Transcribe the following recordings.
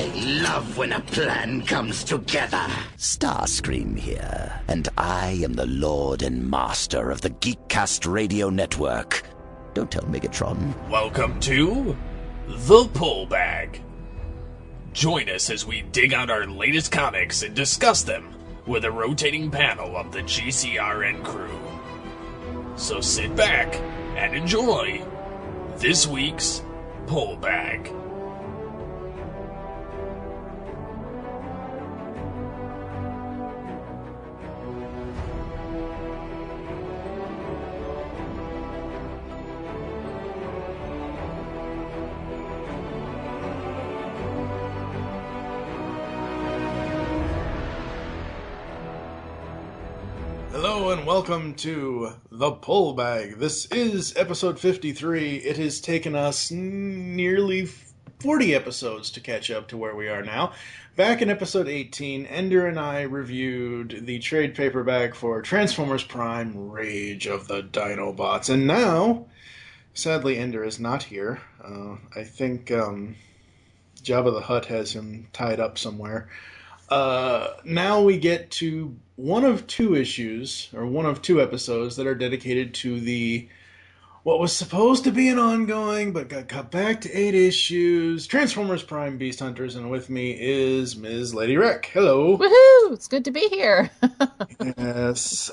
I love when a plan comes together. Starscream here, and I am the Lord and Master of the Geekcast Radio Network. Don't tell Megatron. Welcome to The Pull Bag. Join us as we dig out our latest comics and discuss them with a rotating panel of the GCRN crew. So sit back and enjoy this week's Pull Bag. Hello and welcome to The Pull Bag. This is episode 53. It has taken us nearly 40 episodes to catch up to where we are now. Back in episode 18, Ender and I reviewed the trade paperback for Transformers Prime Rage of the Dinobots. And now, sadly, Ender is not here. I think Jabba the Hutt has him tied up somewhere. Now we get to one of two issues, or one of two episodes that are dedicated to what was supposed to be an ongoing, but got cut back to 8 issues, Transformers Prime Beast Hunters, and with me is Ms. LadyWreck. Hello! Woohoo! It's good to be here. Yes,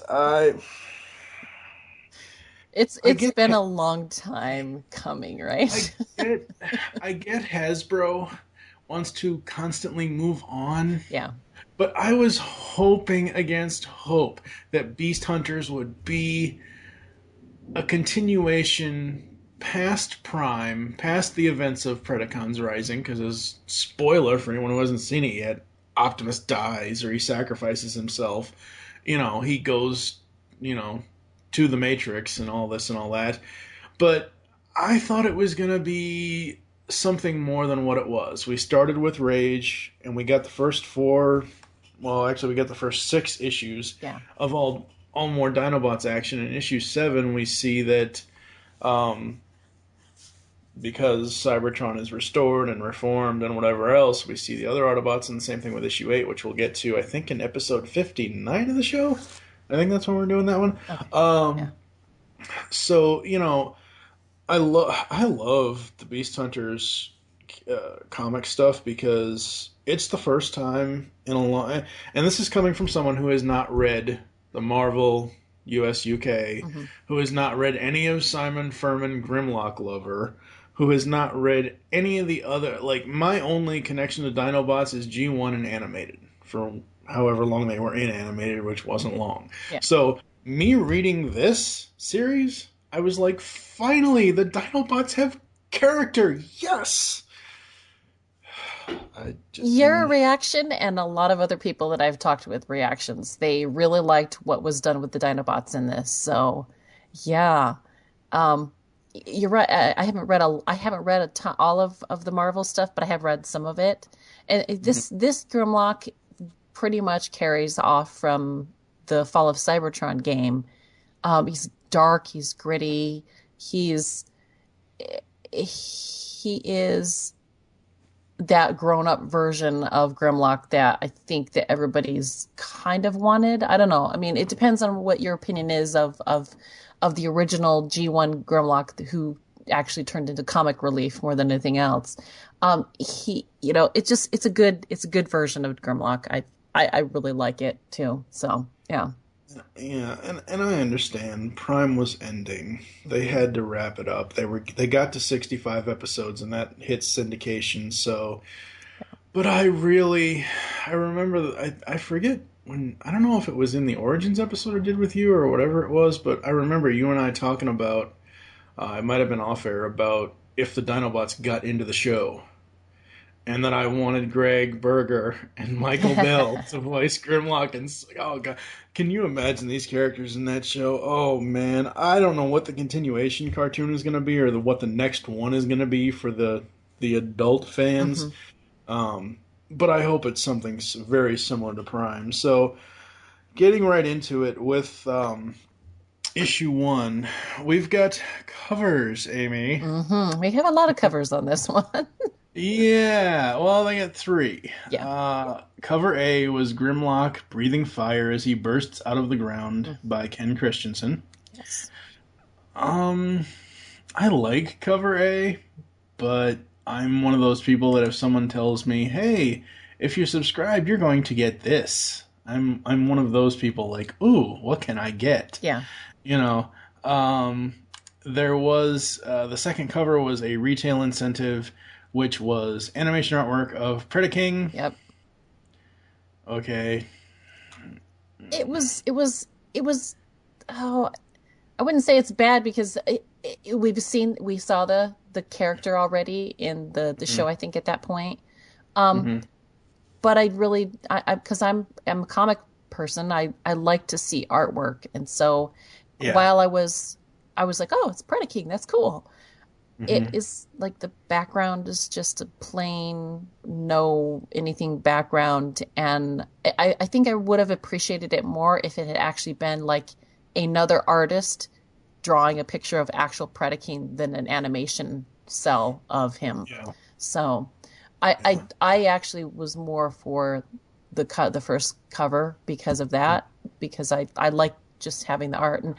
It's been a long time coming, right? I get Hasbro wants to constantly move on. Yeah. But I was hoping against hope that Beast Hunters would be a continuation past Prime, past the events of Predacons Rising, because as spoiler for anyone who hasn't seen it yet, Optimus dies or he sacrifices himself. You know, he goes, to the Matrix and all this and all that. But I thought it was going to be something more than what it was. We started with Rage, and we got the first 4... Well, actually, we got the first 6 issues of all more Dinobots action. In issue 7, we see that because Cybertron is restored and reformed and whatever else, we see the other Autobots, and the same thing with issue 8, which we'll get to, I think, in episode 59 of the show. I think that's when we're doing that one. Okay. So, I love the Beast Hunters comic stuff because it's the first time in a long... And this is coming from someone who has not read the Marvel US UK, who has not read any of Simon Furman Grimlock Lover, who has not read any of the other... Like, my only connection to Dinobots is G1 and animated, for however long they were in animated, which wasn't long. Yeah. So, me reading this series, I was like, finally, the Dinobots have character! Yes! Your reaction and a lot of other people that I've talked with reactions, they really liked what was done with the Dinobots in this. So, yeah, you're right. I haven't read a ton, all of the Marvel stuff, but I have read some of it. And this Grimlock pretty much carries off from the Fall of Cybertron game. He's dark. He's gritty. He is that grown-up version of Grimlock that I think that everybody's kind of wanted. I don't know. I mean, it depends on what your opinion is of the original G1 Grimlock, who actually turned into comic relief more than anything else. It's a good version of Grimlock. I really like it too. So yeah. Yeah, and I understand. Prime was ending. They had to wrap it up. They got to 65 episodes, and that hit syndication. So, but I remember. I forget when. I don't know if it was in the Origins episode I did with you or whatever it was, but I remember you and I talking about. It might have been off air about if the Dinobots got into the show. And then I wanted Greg Berger and Michael Bell to voice Grimlock. And oh god, can you imagine these characters in that show? Oh man, I don't know what the continuation cartoon is going to be, or what the next one is going to be for the adult fans. But I hope it's something very similar to Prime. So, getting right into it with issue 1, we've got covers, Amy. We have a lot of covers on this one. Yeah, well, they got three. Yeah. Cover A was Grimlock breathing fire as he bursts out of the ground Mm, by Ken Christensen. yes. Um, I like cover A, but I'm one of those people that if someone tells me, "Hey, if you subscribe, you're going to get this," I'm one of those people like, "Ooh, what can I get?" Yeah. You know. Um, there was the second cover was a retail incentive, which was animation artwork of Predaking. Yep. Okay. It was oh, I wouldn't say it's bad because we saw the character already in the show, I think, at that point. Um, Mm-hmm. but I really, because I'm a comic person, I like to see artwork, and so Yeah. while I was like, oh, it's Predaking, that's cool. It Mm-hmm. is like the background is just a plain no anything background, and I think I would have appreciated it more if it had actually been like another artist drawing a picture of actual Predaking than an animation cell of him. Yeah. So I actually was more for the first cover because of that, because I like just having the art, and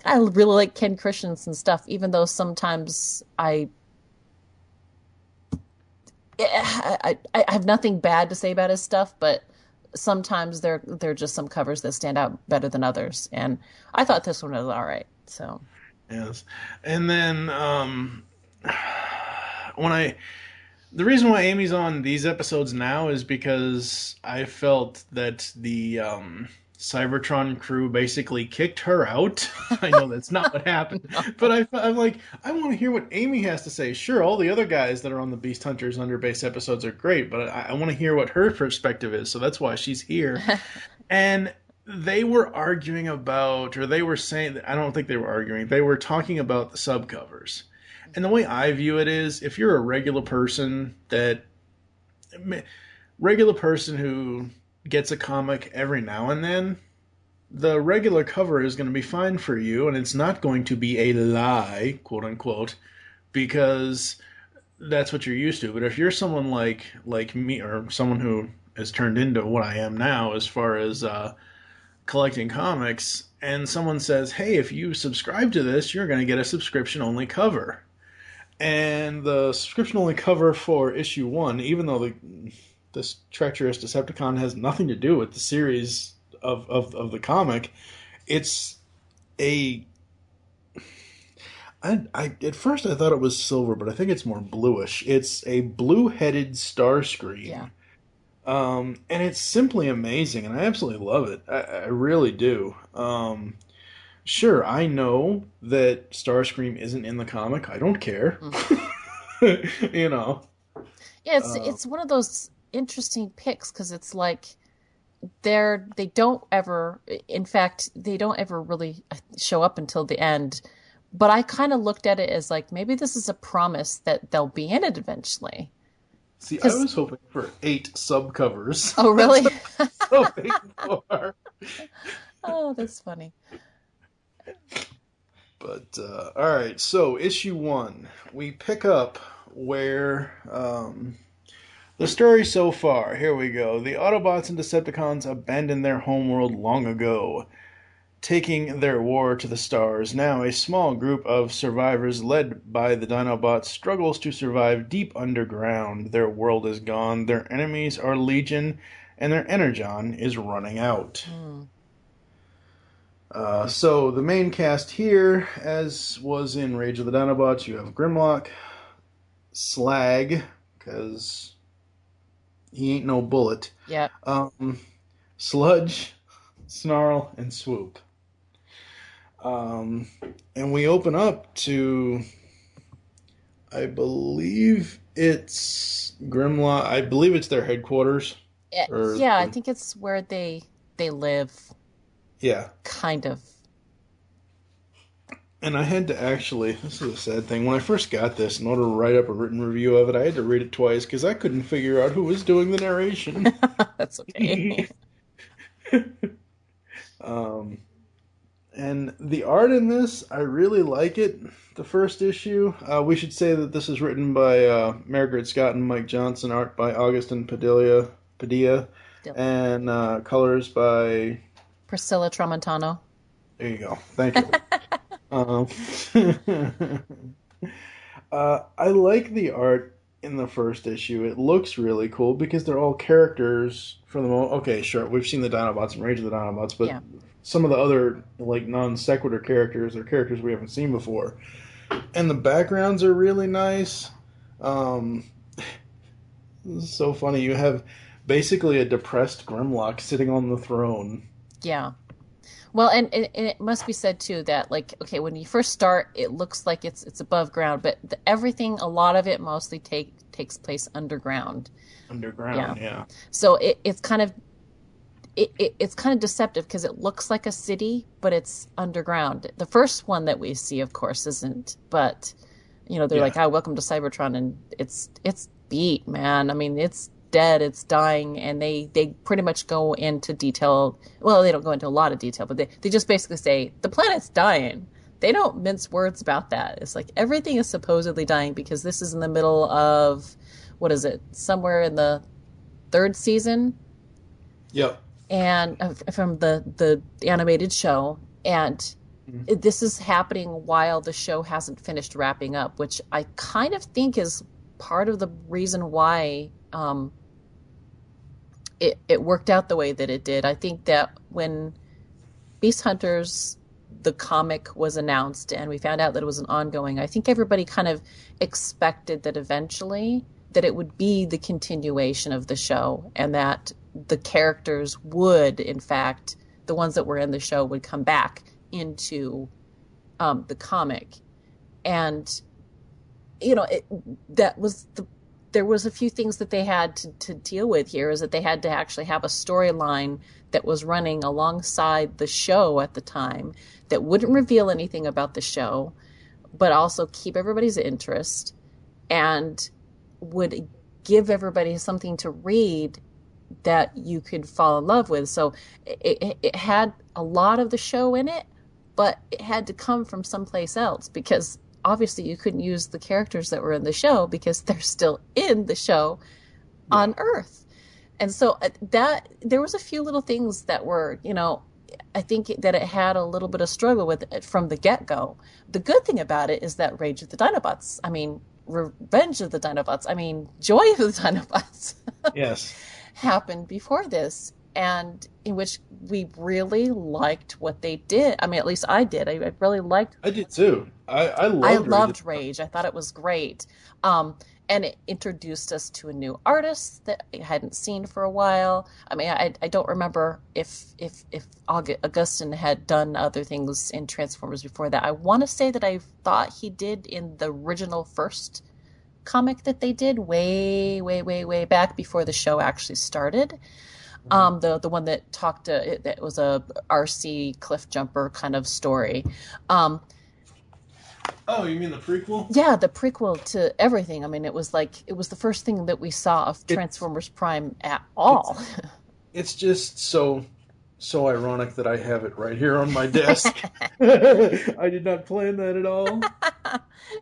I really like Ken Christensen stuff, even though sometimes I have nothing bad to say about his stuff, but sometimes there are just some covers that stand out better than others, and I thought this one was all right. So Yes. And then when I the reason why Amy's on these episodes now is because I felt that the Cybertron crew basically kicked her out. I know that's not what happened, but I'm like, I want to hear what Amy has to say. Sure, all the other guys that are on the Beast Hunters Underbase episodes are great, but I want to hear what her perspective is, so that's why she's here. And they were arguing about, or they were saying, I don't think they were arguing, they were talking about the subcovers. And the way I view it is, if you're a regular person who gets a comic every now and then, the regular cover is going to be fine for you, and it's not going to be a lie, quote unquote, because that's what you're used to. But if you're someone like me, or someone who has turned into what I am now, as far as collecting comics, and someone says, "Hey, if you subscribe to this, you're going to get a subscription-only cover." And the subscription-only cover for issue 1, even though this treacherous Decepticon has nothing to do with the series of the comic, it's a... at first I thought it was silver, but I think it's more bluish. It's a blue-headed Starscream. yeah, And it's simply amazing, and I absolutely love it. I really do. Sure, I know that Starscream isn't in the comic. I don't care. You know. yeah. It's one of those interesting picks because it's like they don't ever, in fact, they don't ever really show up until the end. But I kind of looked at it as like maybe this is a promise that they'll be in it eventually. See, I 'Cause was hoping for 8 subcovers. oh really? Hoping for. Oh, that's funny. But all right, so issue 1, we pick up where the story so far. Here we go. The Autobots and Decepticons abandoned their homeworld long ago, taking their war to the stars. Now, a small group of survivors led by the Dinobots struggles to survive deep underground. Their world is gone, their enemies are legion, and their energon is running out. So the main cast here, as was in Rage of the Dinobots, you have Grimlock, Slag, because he ain't no bullet, Yep. Sludge, Snarl, and Swoop. And we open up to, I believe it's Grimlock. I believe it's their headquarters. Yeah, I think it's where they live, Yeah. kind of. And I had to actually, this is a sad thing, when I first got this, in order to write up a written review of it, I had to read it twice because I couldn't figure out who was doing the narration. That's okay. And the art in this, I really like it. The first issue, we should say that this is written by Margaret Scott and Mike Johnson, art by Augustin Padilla, and colors by Priscilla Tramontano. There you go. Thank you. I like the art in the first issue. It looks really cool because they're all characters for the moment. Okay, sure, we've seen the Dinobots and Rage of the Dinobots, but some of the other like non sequitur characters are characters we haven't seen before, and the backgrounds are really nice. This is so funny. You have basically a depressed Grimlock sitting on the throne. Yeah. Well, and it must be said too that, like, okay, when you first start, it looks like it's above ground, but everything, a lot of it mostly takes place underground. Underground, yeah. So it's kind of deceptive because it looks like a city, but it's underground. The first one that we see, of course, isn't. But they're like, "Oh, welcome to Cybertron," and it's beat, man. I mean, it's dead, it's dying, and they pretty much go into detail. Well, they don't go into a lot of detail, but they just basically say the planet's dying. They don't mince words about that. It's like everything is supposedly dying because this is in the middle of, what is it, somewhere in the third season? Yep. And from the animated show, and this is happening while the show hasn't finished wrapping up, which I kind of think is part of the reason why it worked out the way that it did. I think that when Beast Hunters, the comic, was announced and we found out that it was an ongoing, I think everybody kind of expected that eventually that it would be the continuation of the show and that the characters would, in fact, the ones that were in the show would come back into the comic. And, there was a few things that they had to deal with here, is that they had to actually have a storyline that was running alongside the show at the time that wouldn't reveal anything about the show, but also keep everybody's interest and would give everybody something to read that you could fall in love with. So it had a lot of the show in it, but it had to come from someplace else because obviously you couldn't use the characters that were in the show because they're still in the show on Earth. And so that there was a few little things that were, I think that it had a little bit of struggle with it from the get-go. The good thing about it is that Rage of the Dinobots, Revenge of the Dinobots, Joy of the Dinobots yes, happened before this, and in which we really liked what they did. At least I did. I really liked. I did too. I loved Rage. I thought it was great. And it introduced us to a new artist that I hadn't seen for a while. I don't remember if Augustin had done other things in Transformers before that. I want to say that I thought he did in the original first comic that they did way, way, way, way back before the show actually started. The one that talked to it was a RC cliff jumper kind of story. Oh, you mean the prequel? Yeah, the prequel to everything. It was the first thing that we saw of Transformers Prime at all. It's just so ironic that I have it right here on my desk. I did not plan that at all.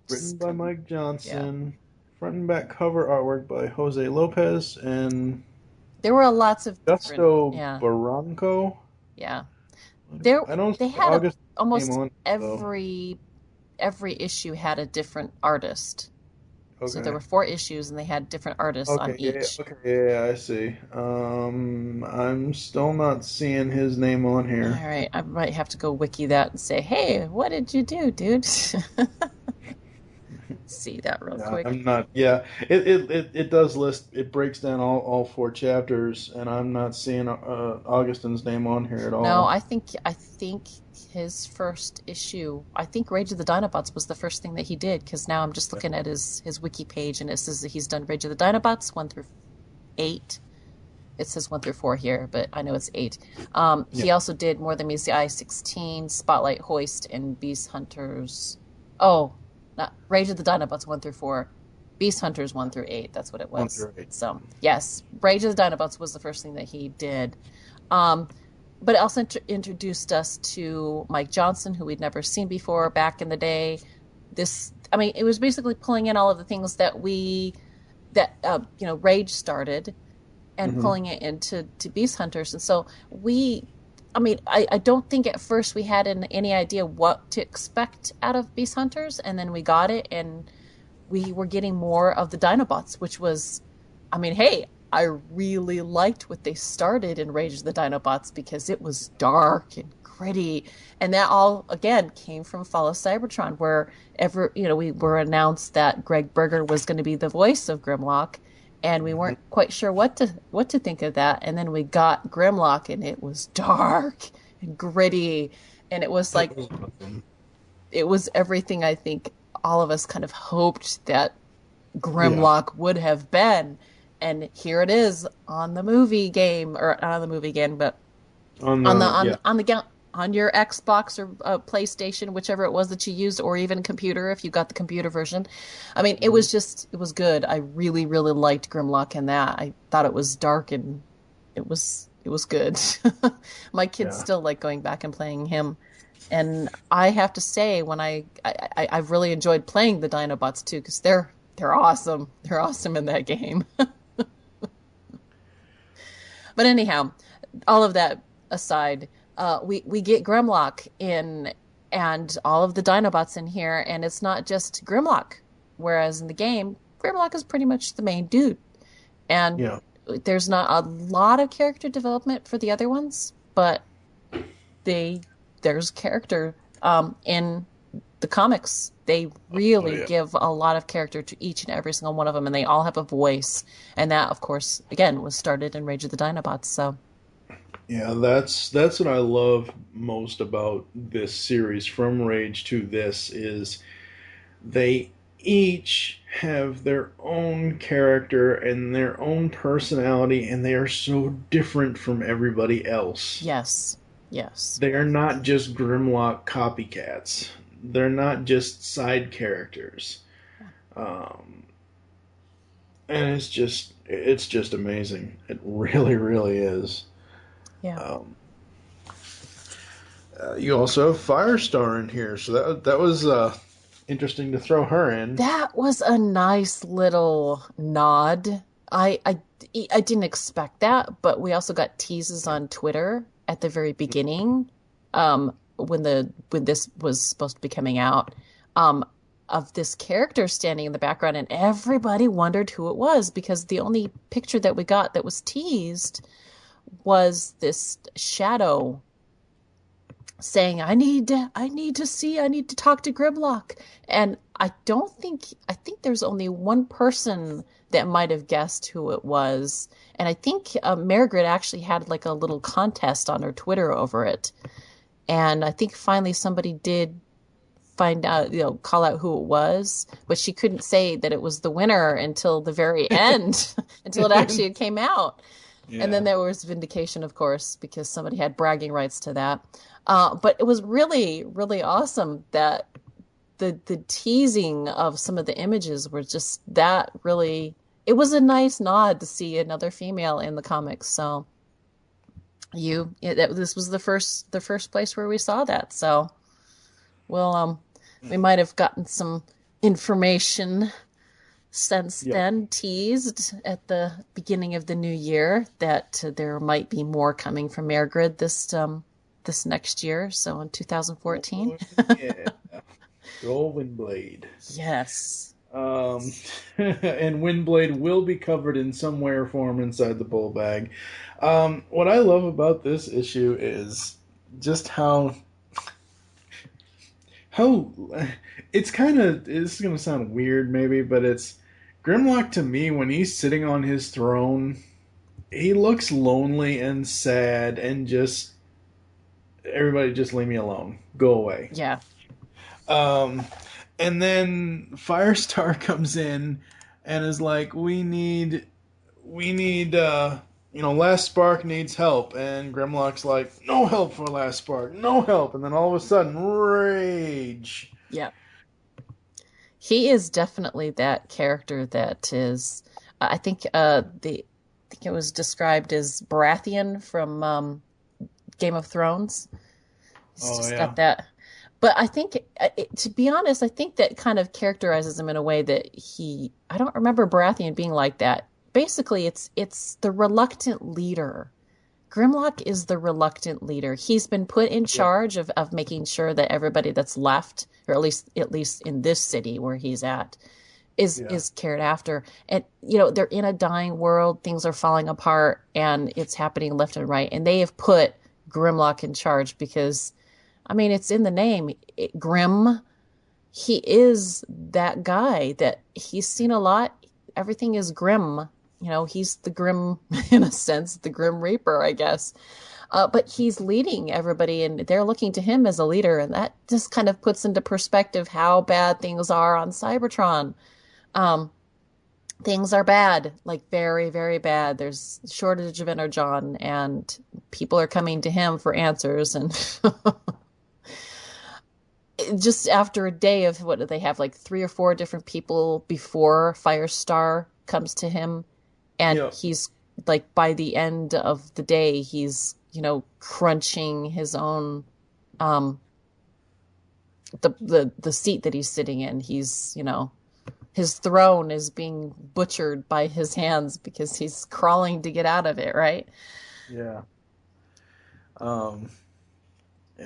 Written by Mike Johnson. Yeah. Front and back cover artwork by Jose Lopez and there were lots of Gusto Barranco. Yeah. They had almost every issue had a different artist. Okay. So there were 4 issues and they had different artists on each. I see. I'm still not seeing his name on here. All right, I might have to go wiki that and say, "Hey, what did you do, dude?" See that real quick. I'm not. Yeah, it does list. It breaks down all 4 chapters, and I'm not seeing Augustin's name on here at all. No, I think his first issue. I think Rage of the Dinobots was the first thing that he did, because now I'm just looking at his wiki page, and it says that he's done Rage of the Dinobots 1 through 8. It says 1 through 4 here, but I know it's 8. He also did More Than Meets the Eye 16, Spotlight Hoist, and Beast Hunters. Oh. Not Rage of the Dinobots 1 through 4, Beast Hunters 1 through 8. That's what it was. 1 through 8. So yes, Rage of the Dinobots was the first thing that he did. but it also introduced us to Mike Johnson, who we'd never seen before back in the day. It was basically pulling in all of the things that Rage started and pulling it into Beast Hunters. And so I don't think at first we had any idea what to expect out of Beast Hunters, and then we got it, and we were getting more of the Dinobots, which was, hey, I really liked what they started in Rage of the Dinobots because it was dark and gritty, and that all again came from Fall of Cybertron, where we were announced that Greg Berger was going to be the voice of Grimlock, and we weren't quite sure what to think of that, and then we got Grimlock, and it was dark and gritty, and it was like it was everything I think all of us kind of hoped that Grimlock would have been. And here it is on the movie game, or not on the movie game, but on your Xbox or PlayStation, whichever it was that you used, or even computer if you got the computer version. It was good. I really, really liked Grimlock in that. I thought it was dark and it was good. My kids still like going back and playing him. And I have to say, when I've really enjoyed playing the Dinobots too, because they're awesome. They're awesome in that game. But anyhow, all of that aside, we get Grimlock in and all of the Dinobots in here, and it's not just Grimlock. Whereas in the game, Grimlock is pretty much the main dude. And there's not a lot of character development for the other ones, but there's character in the comics. They really give a lot of character to each and every single one of them, and they all have a voice. And that, of course, again, was started in Rage of the Dinobots. So, yeah, that's what I love most about this series, from Rage to this, is they each have their own character and their own personality, and they are so different from everybody else. Yes. They are not just Grimlock copycats. They're not just side characters. And it's just amazing. It really, really is. Yeah. You also have Firestar in here, so that was interesting to throw her in. That was a nice little nod. I didn't expect that, but we also got teases on Twitter at the very beginning, when this was supposed to be coming out, of this character standing in the background, and everybody wondered who it was, because the only picture that we got that was teased was this shadow saying, I need to talk to Grimlock. And I think there's only one person that might have guessed who it was. And I think Margaret actually had like a little contest on her Twitter over it. And I think finally somebody did find out, call out who it was, but she couldn't say that it was the winner until the very end, until it actually came out. Yeah. And then there was vindication, of course, because somebody had bragging rights to that. But it was really, really awesome that the teasing of some of the images were just that really, it was a nice nod to see another female in the comics. So this was the first place where we saw that. So, well, we might have gotten some information since then, teased at the beginning of the new year, that there might be more coming from Margaret this next year. So in 2014. Yeah. Go Windblade. Yes. And Windblade will be covered in some way or form inside the bowl bag. What I love about this issue is just how it's kind of, this is going to sound weird maybe, but it's Grimlock to me, when he's sitting on his throne, he looks lonely and sad and just, everybody just leave me alone. Go away. Yeah. And then Firestar comes in and is like, we need, Last Spark needs help. And Grimlock's like, no help for Last Spark, no help. And then all of a sudden, Rage. Yeah. He is definitely that character that is, I think it was described as Baratheon from Game of Thrones. It's Oh, just yeah. got that. But I think, to be honest, I think that kind of characterizes him in a way that I don't remember Baratheon being like that. Basically, it's the reluctant leader. Grimlock is the reluctant leader. He's been put in charge of making sure that everybody that's left, or at least in this city where he's at, is cared after. And they're in a dying world, things are falling apart, and it's happening left and right. And they have put Grimlock in charge because, I mean, it's in the name. Grim, he is that guy that he's seen a lot. Everything is grim. He's the Grim, in a sense, the Grim Reaper, I guess. But he's leading everybody, and they're looking to him as a leader, and that just kind of puts into perspective how bad things are on Cybertron. Things are bad, like very, very bad. There's a shortage of energon, and people are coming to him for answers, and just after a day of, what do they have, like 3 or 4 different people before Firestar comes to him. And he's like, by the end of the day, he's, crunching his own, the seat that he's sitting in. He's, his throne is being butchered by his hands because he's crawling to get out of it, right? Yeah.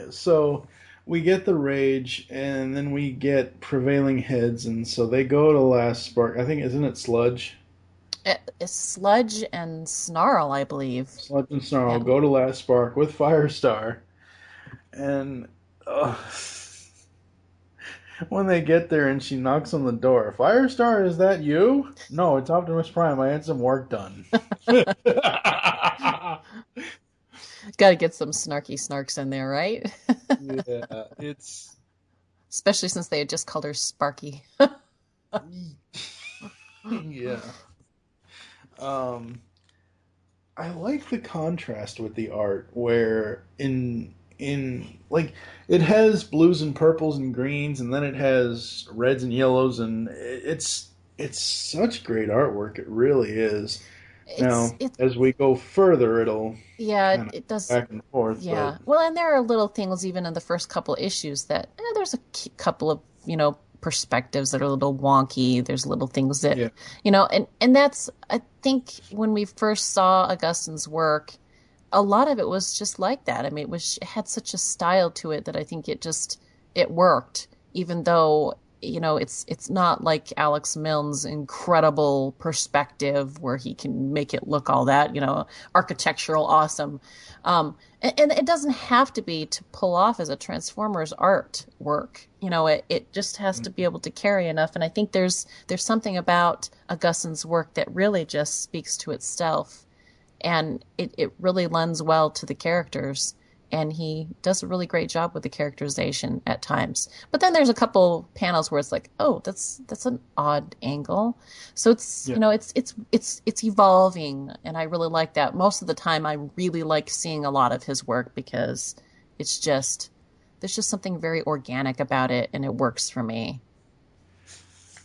So we get the rage, and then we get prevailing heads, and so they go to Last Spark. I think, isn't it Sludge? It's Sludge and Snarl, I believe. Sludge and Snarl go to Last Spark with Firestar, and when they get there and she knocks on the door, Firestar, is that you? No, it's Optimus Prime. I had some work done. Got to get some snarky snarks in there, right? Yeah, it's... Especially since they had just called her Sparky. Yeah. I like the contrast with the art where in like it has blues and purples and greens, and then it has reds and yellows, and it's such great artwork. It really is. Now, as we go further, it'll it does back and forth. Yeah. But... Well, and there are little things even in the first couple issues that there's a couple of perspectives that are a little wonky. There's little things that and that's, I think, when we first saw Augustine's work, a lot of it was just like that. I mean, it had such a style to it that I think it worked, even though it's not like Alex Milne's incredible perspective where he can make it look all that architectural awesome. And it doesn't have to be to pull off as a Transformers artwork. It just has to be able to carry enough. And I think there's something about Augustine's work that really just speaks to itself. And it really lends well to the characters. And he does a really great job with the characterization at times. But then there's a couple panels where it's like, oh, that's an odd angle. So it's it's evolving, and I really like that. Most of the time, I really like seeing a lot of his work because there's just something very organic about it, and it works for me.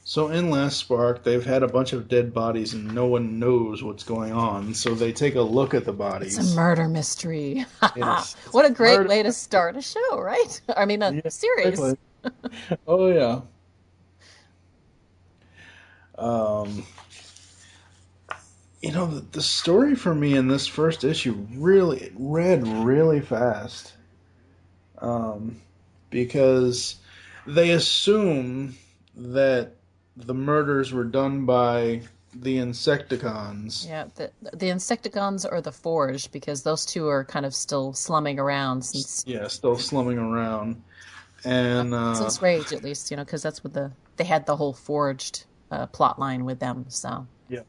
So in Last Spark, they've had a bunch of dead bodies and no one knows what's going on. So they take a look at the bodies. It's a murder mystery. Yes. What a great way to start a show, right? I mean, a series. Exactly. Oh, yeah. The story for me in this first issue really read really fast. Because they assume that the murders were done by the Insecticons. Yeah, the Insecticons or the Forge, because those two are kind of still slumming around since... Yeah, still slumming around. And since Rage, at least, because that's what they had the whole Forged plot line with them, so... Yeah.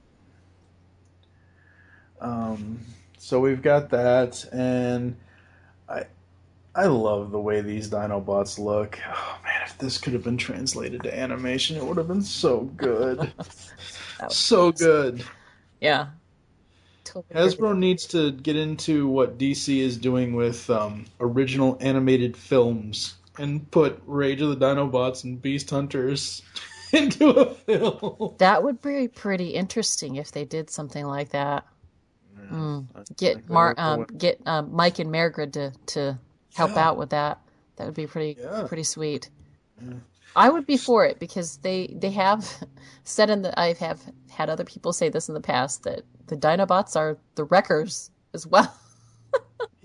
So we've got that, and I love the way these Dinobots look. Oh, man, if this could have been translated to animation, it would have been so good. So good. Yeah. Totally Hasbro needs to get into what DC is doing with original animated films and put Rage of the Dinobots and Beast Hunters into a film. That would be pretty interesting if they did something like that. Get Mike and Margaret to help out with that. That would be pretty sweet. Yeah. I would be for it because they have said I have had other people say this in the past that the Dinobots are the wreckers as well.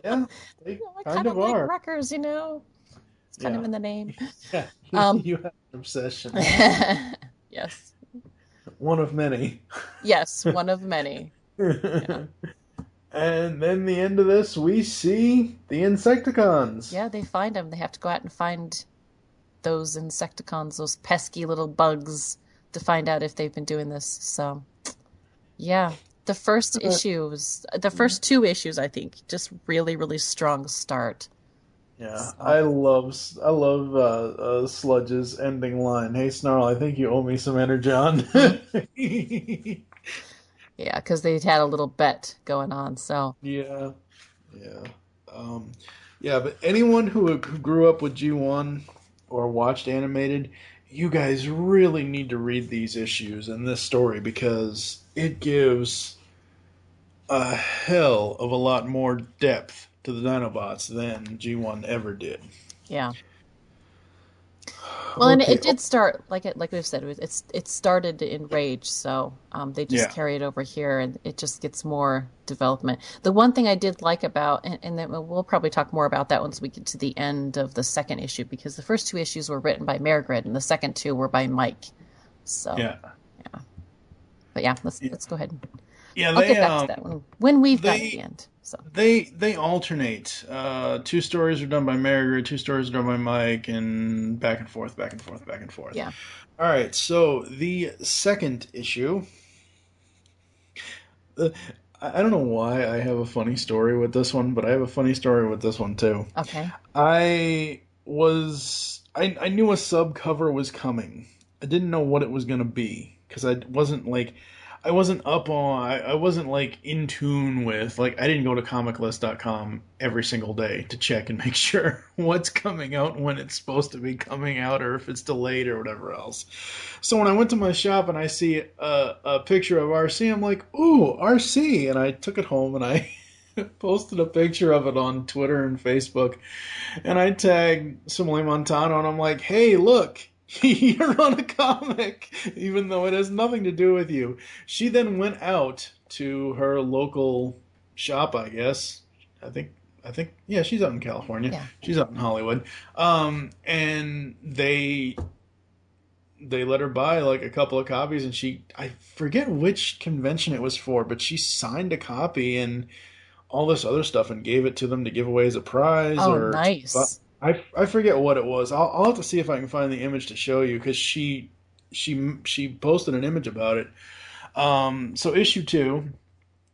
Yeah, they I kind of like are. wreckers, It's kind of in the name. Yeah, Um, you have an obsession. Yes. One of many. Yes, one of many. Yeah. And then the end of this, we see the Insecticons. Yeah, they find them. They have to go out and find those Insecticons, those pesky little bugs, to find out if they've been doing this. So, yeah. The first two issues, I think, just really, really strong start. Yeah, So. I love Sludge's ending line. Hey, Snarl, I think you owe me some Energon. Yeah, because they had a little bet going on. So yeah. But anyone who grew up with G1 or watched animated, you guys really need to read these issues and this story because it gives a hell of a lot more depth to the Dinobots than G1 ever did. yeah. Well, and it did start like we've said. It started in Rage, so they just carry it over here, and it just gets more development. The one thing I did like about, and then we'll probably talk more about that once we get to the end of the second issue, because the first two issues were written by Margaret, and the second two were by Mike. So yeah. But yeah, let's go ahead. Yeah, I'll get back to that when we've got to the end. So they alternate. 2 stories are done by Margaret, 2 stories are done by Mike, and back and forth. Yeah. All right. So the second issue. I don't know why I have a funny story with this one, but I have a funny story with this one too. Okay. I knew a sub cover was coming. I didn't know what it was going to be because I wasn't in tune with, I didn't go to comiclist.com every single day to check and make sure what's coming out when it's supposed to be coming out or if it's delayed or whatever else. So when I went to my shop and I see a picture of RC, I'm like, ooh, RC. And I took it home and I posted a picture of it on Twitter and Facebook. And I tagged Simile Montano and I'm like, hey, look. You're on a comic, even though it has nothing to do with you. She then went out to her local shop, I guess. I think, yeah, she's out in California. Yeah. She's out in Hollywood. And they let her buy a couple of copies, and I forget which convention it was for, but she signed a copy and all this other stuff and gave it to them to give away as a prize. Oh, nice. I forget what it was. I'll have to see if I can find the image to show you because she posted an image about it. So issue 2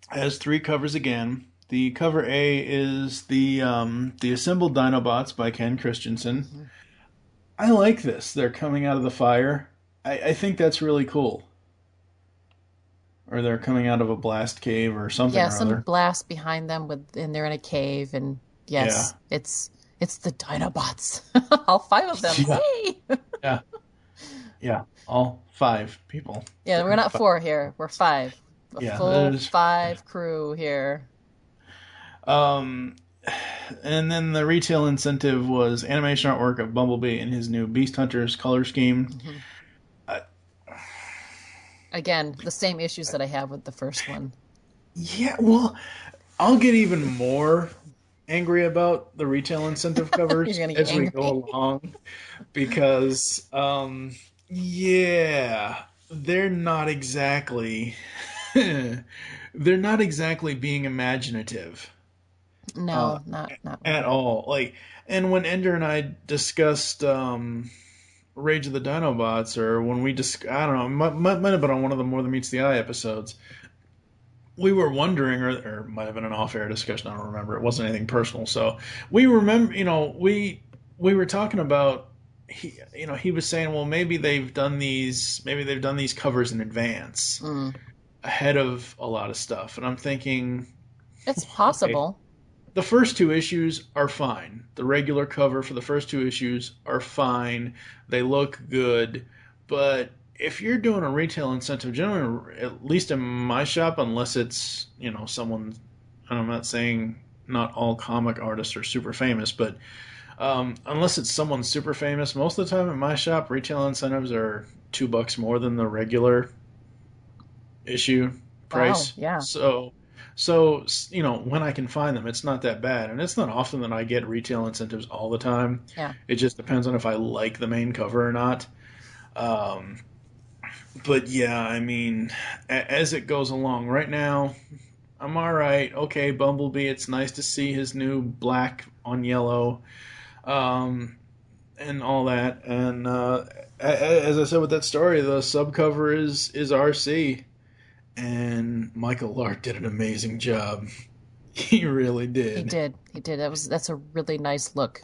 has 3 covers again. The cover A is the Assembled Dinobots by Ken Christensen. Mm-hmm. I like this. They're coming out of the fire. I think that's really cool. Or they're coming out of a blast cave or something. Yeah, some blast behind them and they're in a cave, and yes, yeah. It's the Dinobots. All 5 of them. Yeah. Hey! Yeah, all 5 people. Yeah, we're not 4 here. We're 5. Full 5 crew here. And then the retail incentive was animation artwork of Bumblebee and his new Beast Hunters color scheme. Mm-hmm. Again, the same issues that I have with the first one. Yeah, well, I'll get even more angry about the retail incentive covers as we go along because they're not exactly being imaginative. No, not at all. And when Ender and I discussed Rage of the Dinobots, or when we I don't know, might have been on one of the More Than Meets the Eye episodes, we were wondering, or it might have been an off-air discussion, I don't remember. It wasn't anything personal. So we remember, we were talking about, he was saying, well, maybe they've done these covers in advance, ahead of a lot of stuff. And I'm thinking, it's possible. Okay, the first 2 issues are fine. The regular cover for the first 2 issues are fine. They look good, but if you're doing a retail incentive, generally, at least in my shop, unless it's, someone, and I'm not saying not all comic artists are super famous, but unless it's someone super famous, most of the time in my shop, retail incentives are $2 more than the regular issue price. Wow, yeah. So when I can find them, it's not that bad, and it's not often that I get retail incentives all the time. Yeah. It just depends on if I like the main cover or not. But yeah, I mean, as it goes along, right now, I'm all right. Okay, Bumblebee, it's nice to see his new black on yellow, and all that. And as I said with that story, the subcover is RC, and Michael Lark did an amazing job. He really did. He did. That's a really nice look.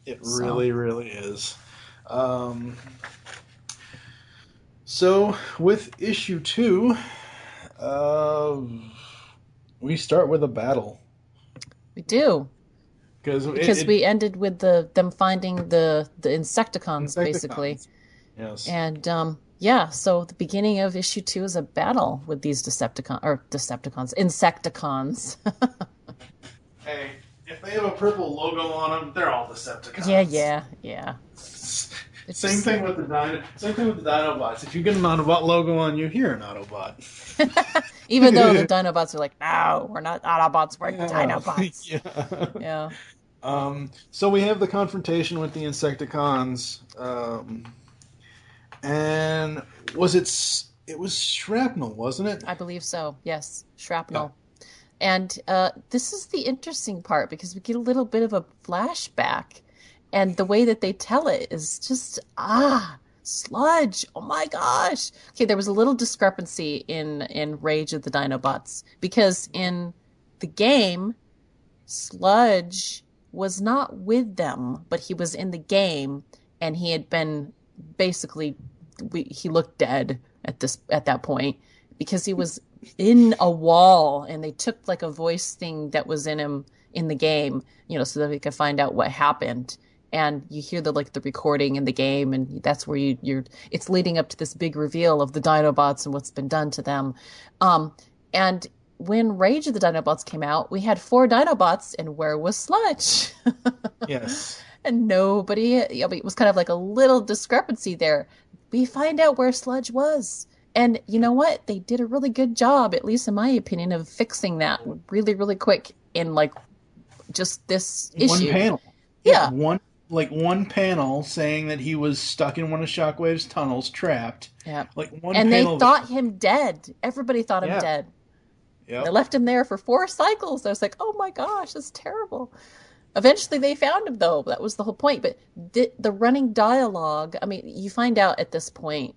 It really, really is. So with issue 2, we start with a battle. We do. Because we ended with them finding the Insecticons, basically. Yes. And so the beginning of issue 2 is a battle with these Insecticons. Hey, if they have a purple logo on them, they're all Decepticons. Yeah. Same thing with the Dinobots. If you get an Autobot logo on you, you're an Autobot. Even though the Dinobots are like, no, we're not Autobots, we're Dinobots. Yeah. So we have the confrontation with the Insecticons, and it was Shrapnel, wasn't it? I believe so. Yes, Shrapnel. And this is the interesting part because we get a little bit of a flashback. And the way that they tell it is just, Sludge. Oh my gosh. Okay, there was a little discrepancy in Rage of the Dinobots. Because in the game, Sludge was not with them, but he was in the game, and he had been basically, he looked dead at that point, because he was in a wall, and they took like a voice thing that was in him in the game, so that we could find out what happened. And you hear the recording in the game, and that's where it's leading up to this big reveal of the Dinobots and what's been done to them. And when Rage of the Dinobots came out, we had 4 Dinobots, and where was Sludge? Yes. And nobody, it was kind of like a little discrepancy there. We find out where Sludge was. And you know what? They did a really good job, at least in my opinion, of fixing that really, really quick in just this issue. One panel. Yeah. One panel saying that he was stuck in one of Shockwave's tunnels, trapped. Yeah. And they thought him dead. Everybody thought him dead. Yep. They left him there for 4 cycles. I was like, oh my gosh, that's terrible. Eventually they found him, though. That was the whole point. But the running dialogue, you find out at this point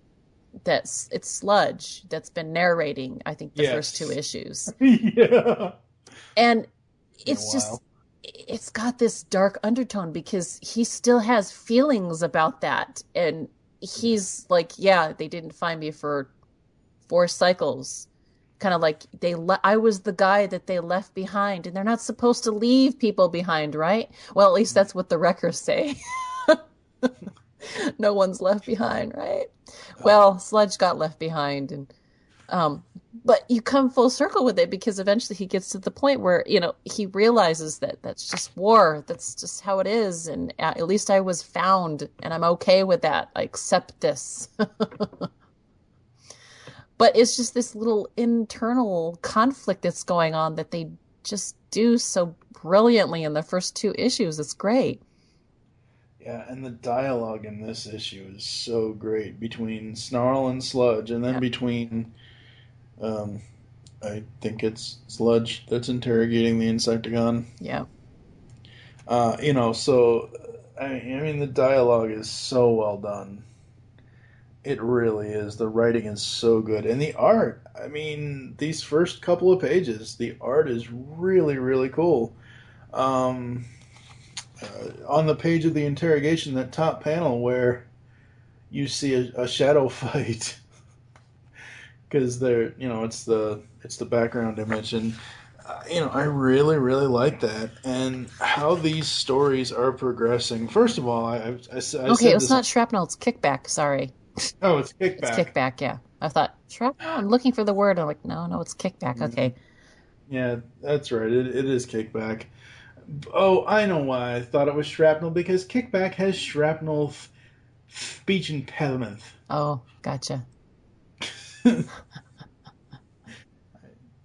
that it's Sludge that's been narrating, I think, the first 2 issues. Yeah. And it's just... it's got this dark undertone because he still has feelings about that. And he's like, they didn't find me for 4 cycles. Kind of like I was the guy that they left behind, and they're not supposed to leave people behind, right? Well, at least that's what the wreckers say. No one's left behind, right? Well, Sludge got left behind, and but you come full circle with it because eventually he gets to the point where, he realizes that that's just war. That's just how it is. And at least I was found, and I'm okay with that. I accept this. But it's just this little internal conflict that's going on that they just do so brilliantly in the first 2 issues. It's great. Yeah, and the dialogue in this issue is so great between Snarl and Sludge, and then between... I think it's Sludge that's interrogating the Insecticon. Yeah. So, the dialogue is so well done. It really is. The writing is so good. And the art, these first couple of pages, the art is really, really cool. On the page of the interrogation, that top panel where you see a shadow fight... because they're, it's the background image, and I really, really like that, and how these stories are progressing. First of all, I said it's not Shrapnel, it's Kickback. Sorry. Oh, it's It's kickback. kickback, yeah. I thought, shrapnel? I'm looking for the word. I'm like, no, it's kickback. Okay. Yeah, that's right. It is kickback. Oh, I know why I thought it was shrapnel, because kickback has shrapnel speech impediment. Oh, gotcha.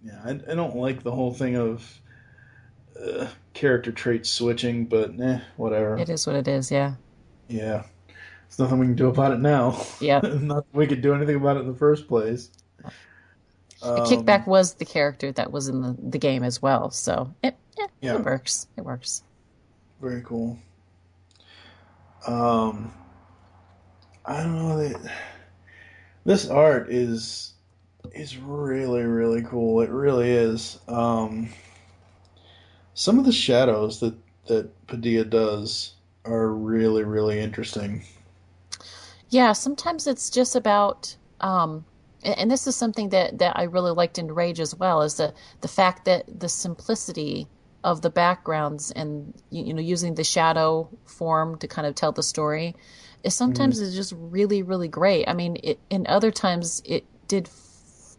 Yeah, I don't like the whole thing of character trait switching, but whatever. It is what it is, yeah. Yeah, there's nothing we can do about it now. Yep. Not that we could do anything about it in the first place. Kickback Um, was the character that was in the game as well, so it yeah, works. It works. very cool. Um, I don't know that this art is really really cool. It really is. Some of the shadows that Padilla does are really really interesting. Yeah, sometimes it's just about and this is something that I really liked in Rage as well, is the fact that the simplicity of the backgrounds and using the shadow form to kind of tell the story is Mm, sometimes is just really really great. I mean, in other times it did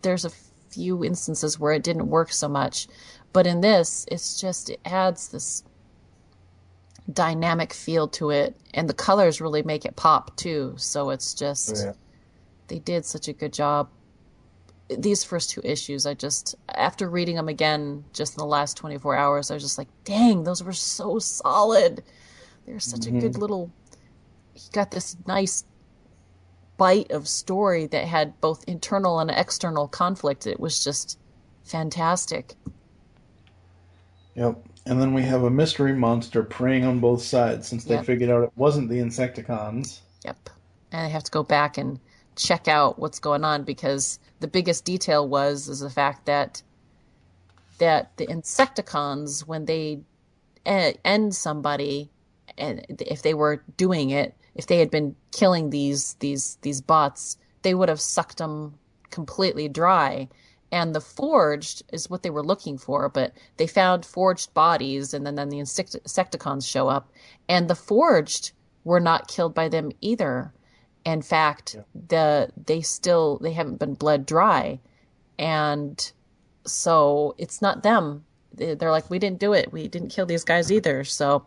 there's a few instances where it didn't work so much, but in this it adds this dynamic feel to it, and the colors really make it pop too. So it's just yeah. they did such a good job. These first two issues, I just after reading them again just in the last 24 hours, I was just like, dang, those were so solid. They're such a good Hmm. little. He got this nice bite of story that had both internal and external conflict. It was just fantastic. Yep. And then we have a mystery monster preying on both sides since they Yep. figured out it wasn't the Insecticons. Yep. And I have to go back and check out what's going on because the biggest detail is the fact that the Insecticons, when they end somebody, and if they were doing it, if they had been killing these bots, they would have sucked them completely dry. And the forged is what they were looking for, but they found forged bodies, and then the Insecticons show up, and the forged were not killed by them either. In fact, Yeah. they haven't been bled dry, and so it's not them. They're like, we didn't do it. We didn't kill these guys either. So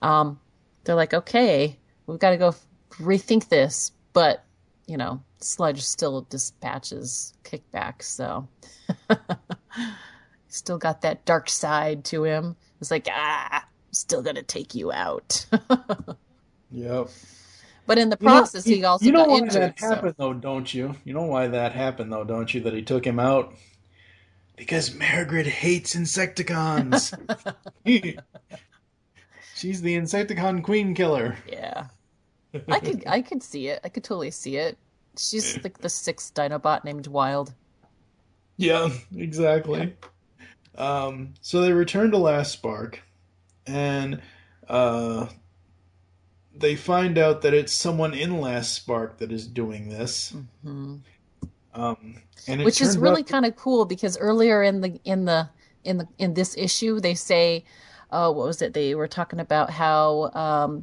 um, they're like, okay, we've got to go rethink this. But Sludge still dispatches Kickback, so still got that dark side to him. It's like, still gonna take you out. Yep. But in the You know, process, you, he also you know got why that injured. So happened though, don't you? You know why that happened though, don't you? That he took him out because Margaret hates Insecticons. She's the Insecticon queen killer. yeah, I could see it. I could totally see it. She's like the sixth Dinobot named Wild. Yeah, Yeah. exactly. So they return to Last Spark, and uh, they find out that it's someone in Last Spark that is doing this. hmm And it Which is turns really out, kind of cool because earlier in this issue they say, what was it? They were talking about how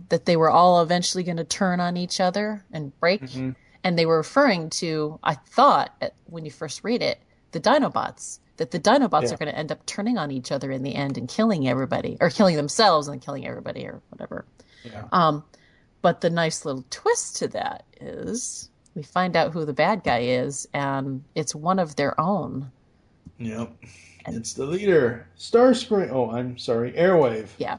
that they were all eventually going to turn on each other and break, Mhm, and they were referring to, I thought, when you first read it, the Dinobots. That the Dinobots yeah, are going to end up turning on each other in the end and killing everybody, or killing themselves and killing everybody, or whatever. yeah, Um, but the nice little twist to that is we find out who the bad guy is, and it's one of their own. yep. And It's the leader, Starscream. Oh, I'm sorry, Airwave. yeah,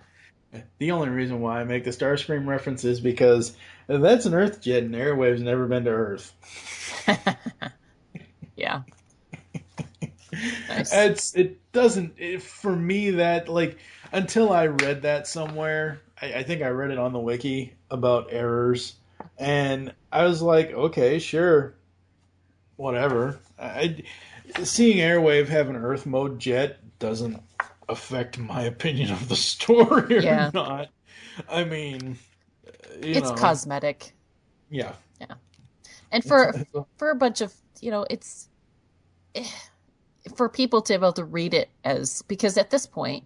The only reason why I make the Starscream reference is because that's an Earth jet, and Airwave's never been to Earth. yeah, nice. It doesn't for me that like until I read that somewhere. I think I read it on the wiki about errors, and I was like, okay, sure, whatever. Seeing Airwave have an Earth mode jet doesn't affect my opinion of the story or Yeah, not. I mean, you it's know, cosmetic. yeah, Yeah, and it's, for it's for a bunch of it's for people to be able to read it because at this point,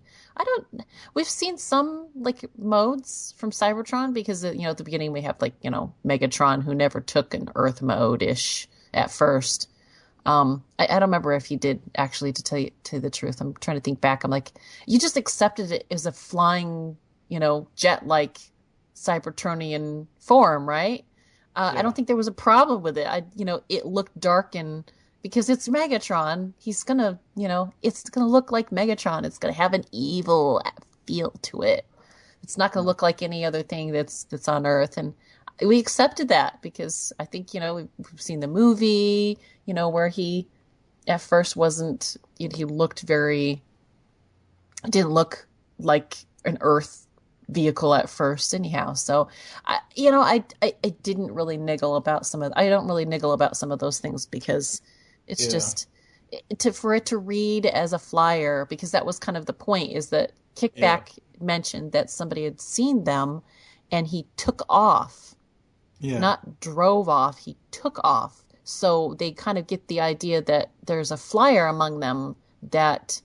we've seen some like modes from Cybertron because, at the beginning we have like, Megatron who never took an Earth mode-ish at first. I don't remember if he did actually, to tell you the truth. I'm trying to think back. I'm like, you just accepted it as a flying, jet-like Cybertronian form, right? I don't think there was a problem with it. It looked dark and because it's Megatron, he's gonna, it's gonna look like Megatron. It's gonna have an evil feel to it. It's not gonna look like any other thing that's on Earth, and we accepted that because I think we've seen the movie, where he at first wasn't. He didn't look like an Earth vehicle at first anyhow. So I didn't really niggle about I don't really niggle about some of those things because it's just for it to read as a flyer, because that was kind of the point, is that Kickback mentioned that somebody had seen them and he took off, not drove off, he took off. So they kind of get the idea that there's a flyer among them that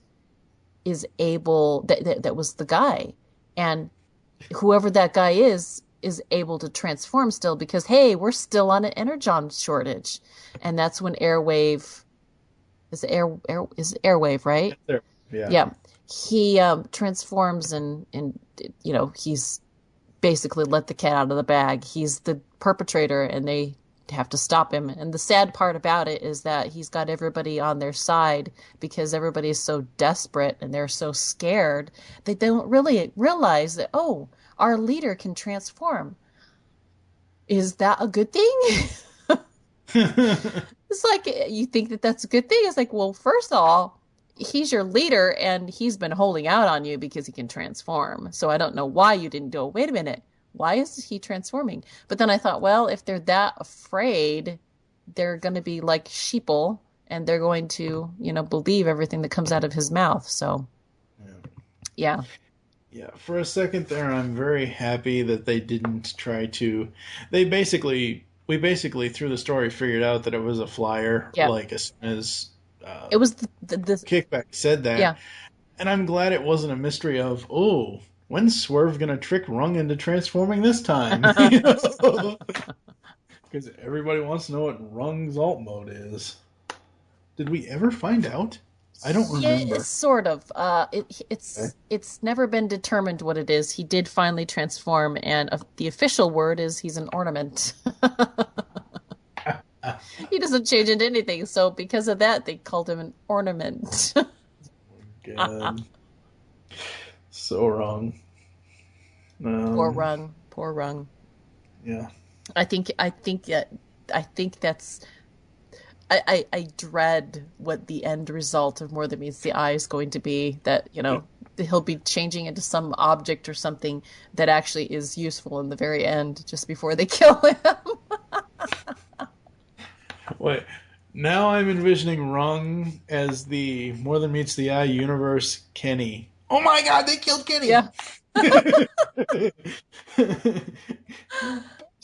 is able, that was the guy. And whoever that guy is able to transform still because, hey, we're still on an energon shortage. And that's when Airwave, is Airwave, right? Yeah. He transforms and he's basically let the cat out of the bag. He's the perpetrator and they have to stop him. And the sad part about it is that he's got everybody on their side because everybody is so desperate and they're so scared that they don't really realize that, oh, our leader can transform. Is that a good thing? It's like, you think that that's a good thing? It's like, well, first of all, he's your leader and he's been holding out on you because he can transform. So I don't know why you didn't do it. Wait a minute. Why is he transforming? But then I thought, well, if they're that afraid, they're going to be like sheeple and they're going to, believe everything that comes out of his mouth. So, yeah. Yeah, for a second there, I'm very happy that they didn't try to. We basically through the story figured out that it was a flyer. Yeah. Like as soon as it was the Kickback said that. Yeah. And I'm glad it wasn't a mystery of, oh, when's Swerve gonna trick Rung into transforming this time? Because everybody wants to know what Rung's alt mode is. Did we ever find out? I don't remember. Yeah, sort of. It's never been determined what it is. He did finally transform, and the official word is he's an ornament. He doesn't change into anything, so because of that, they called him an ornament. God. So wrong. Poor Rung. Yeah. I think that's. I dread what the end result of More Than Meets the Eye is going to be. That he'll be changing into some object or something that actually is useful in the very end, just before they kill him. Wait, now I'm envisioning Rung as the More Than Meets the Eye universe Kenny. Oh my God, they killed Kenny! Yeah.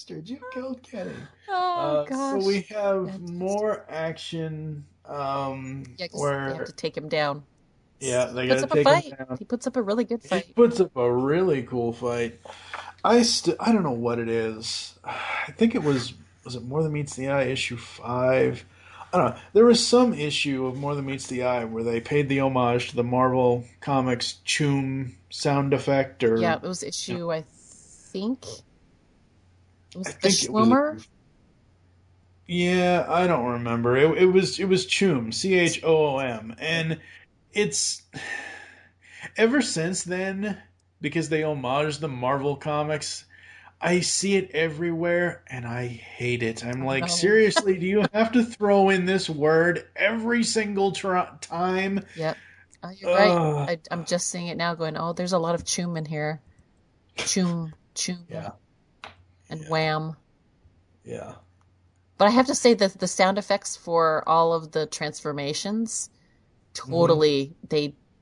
Bastard, you killed Kenny. Oh gosh. So we have more action. Where they have to take him down. Yeah, they got to take him down. He puts up a really good fight. He puts up a really cool fight. I don't know what it is. I think it was it More Than Meets the Eye issue 5? I don't know. There was some issue of More Than Meets the Eye where they paid the homage to the Marvel Comics Choom sound effect, or it was issue I think. It was the Schwimmer? Yeah, I don't remember. It was Choom, CHOOM, and it's ever since then, because they homage the Marvel Comics, I see it everywhere and I hate it. I'm like, seriously, do you have to throw in this word every single time? Yep. You're right. I'm just seeing it now going, oh, there's a lot of choom in here. Choom. Yeah. And wham. Yeah. But I have to say that the sound effects for all of the transformations, totally,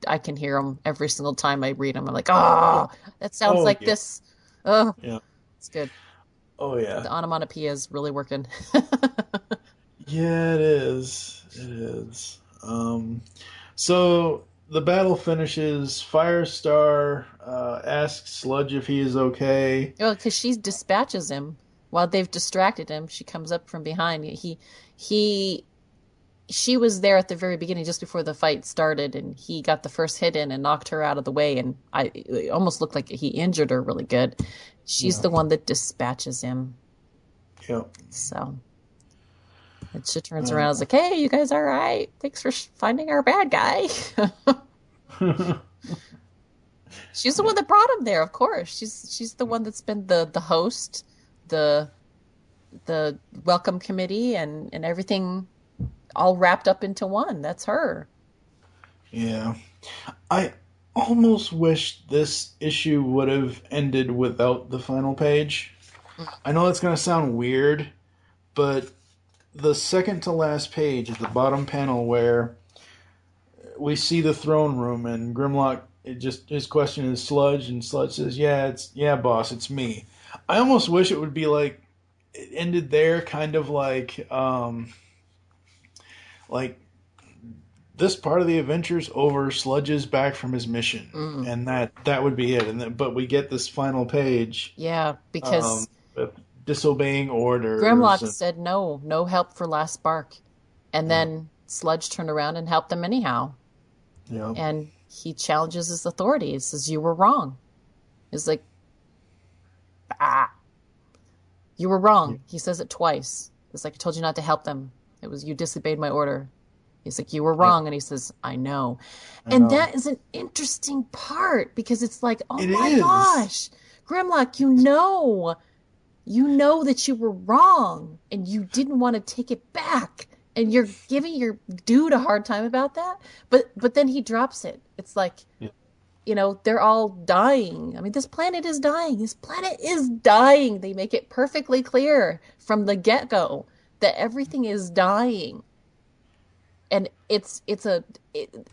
I can hear them every single time I read them. I'm like, that sounds like this. Oh, yeah. It's good. Oh, yeah. The onomatopoeia is really working. Yeah, it is. It is. So the battle finishes. Firestar asks Sludge if he is okay. Well, because she dispatches him while they've distracted him. She comes up from behind. She was there at the very beginning, just before the fight started, and he got the first hit in and knocked her out of the way. And it almost looked like he injured her really good. She's the one that dispatches him. Yep. So, and she turns around and is like, "Hey, you guys all right? Thanks for finding our bad guy." She's the one that brought him there, of course. She's the one that's been the host, the welcome committee, and everything all wrapped up into one. That's her. Yeah. I almost wish this issue would have ended without the final page. I know that's going to sound weird, but the second to last page is the bottom panel where we see the throne room and Grimlock, his question is Sludge, and Sludge says, yeah, boss, it's me. I almost wish it would be like, it ended there, kind of like this part of the adventure's over, Sludge is back from his mission, and that would be it. But we get this final page. Yeah, because disobeying orders. Grimlock said no help for Last Spark, and then Sludge turned around and helped them anyhow. Yeah, and he challenges his authority. He says, "You were wrong." He's like, "You were wrong." Yeah. He says it twice. It's like, "I told you not to help them. It was you disobeyed my order." He's like, "You were wrong." And he says, I know. That is an interesting part, because it's like, oh my gosh, Grimlock, you know that you were wrong and you didn't want to take it back. And you're giving your dude a hard time about that. But then he drops it. It's like, they're all dying. I mean, this planet is dying. This planet is dying. They make it perfectly clear from the get-go that everything is dying. And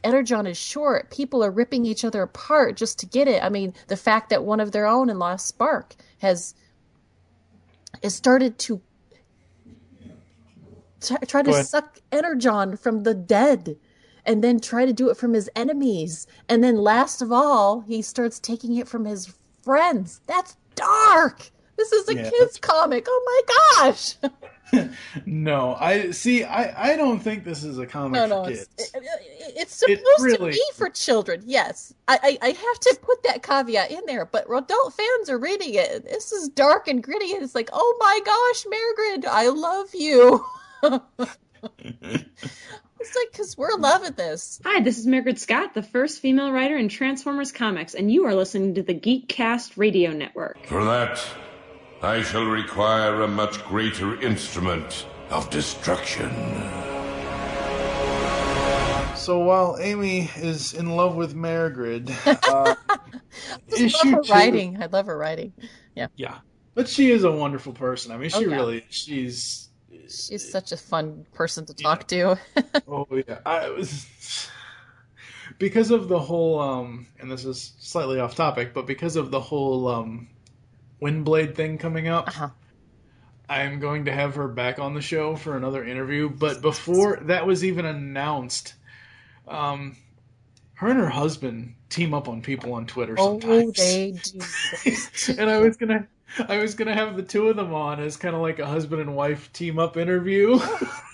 Energon is short. People are ripping each other apart just to get it. I mean, the fact that one of their own in Last Spark has started to try to suck Energon from the dead, and then try to do it from his enemies. And then last of all, he starts taking it from his friends. That's dark. This is a kid's comic. Oh my gosh. No, I don't think this is a comic for kids. It's supposed to be for children. Yes. I have to put that caveat in there, but adult fans are reading it. This is dark and gritty, and it's like, oh my gosh, Margaret, I love you. It's like, because we're loving this. Hi, this is Margaret Scott, the first female writer in Transformers Comics, and you are listening to the Geekcast Radio Network. For that, I shall require a much greater instrument of destruction. So while Amy is in love with Margaret, I love her writing. Yeah. Yeah. But she is a wonderful person. I mean, she's such a fun person to talk to. Oh yeah. Because of the whole and this is slightly off topic, but because of the whole Windblade thing coming up, I'm going to have her back on the show for another interview. But before that was even announced, her and her husband team up on people on Twitter sometimes. Oh, they do. And I was gonna have the two of them on as kind of like a husband and wife team up interview.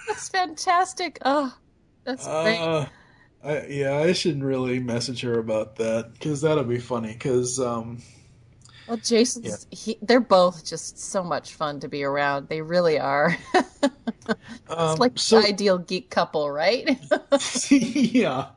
That's fantastic. Oh, that's great. I should really message her about that, because that'll be funny. Because well, Jason's they're both just so much fun to be around. They really are. It's like the ideal geek couple, right? Yeah.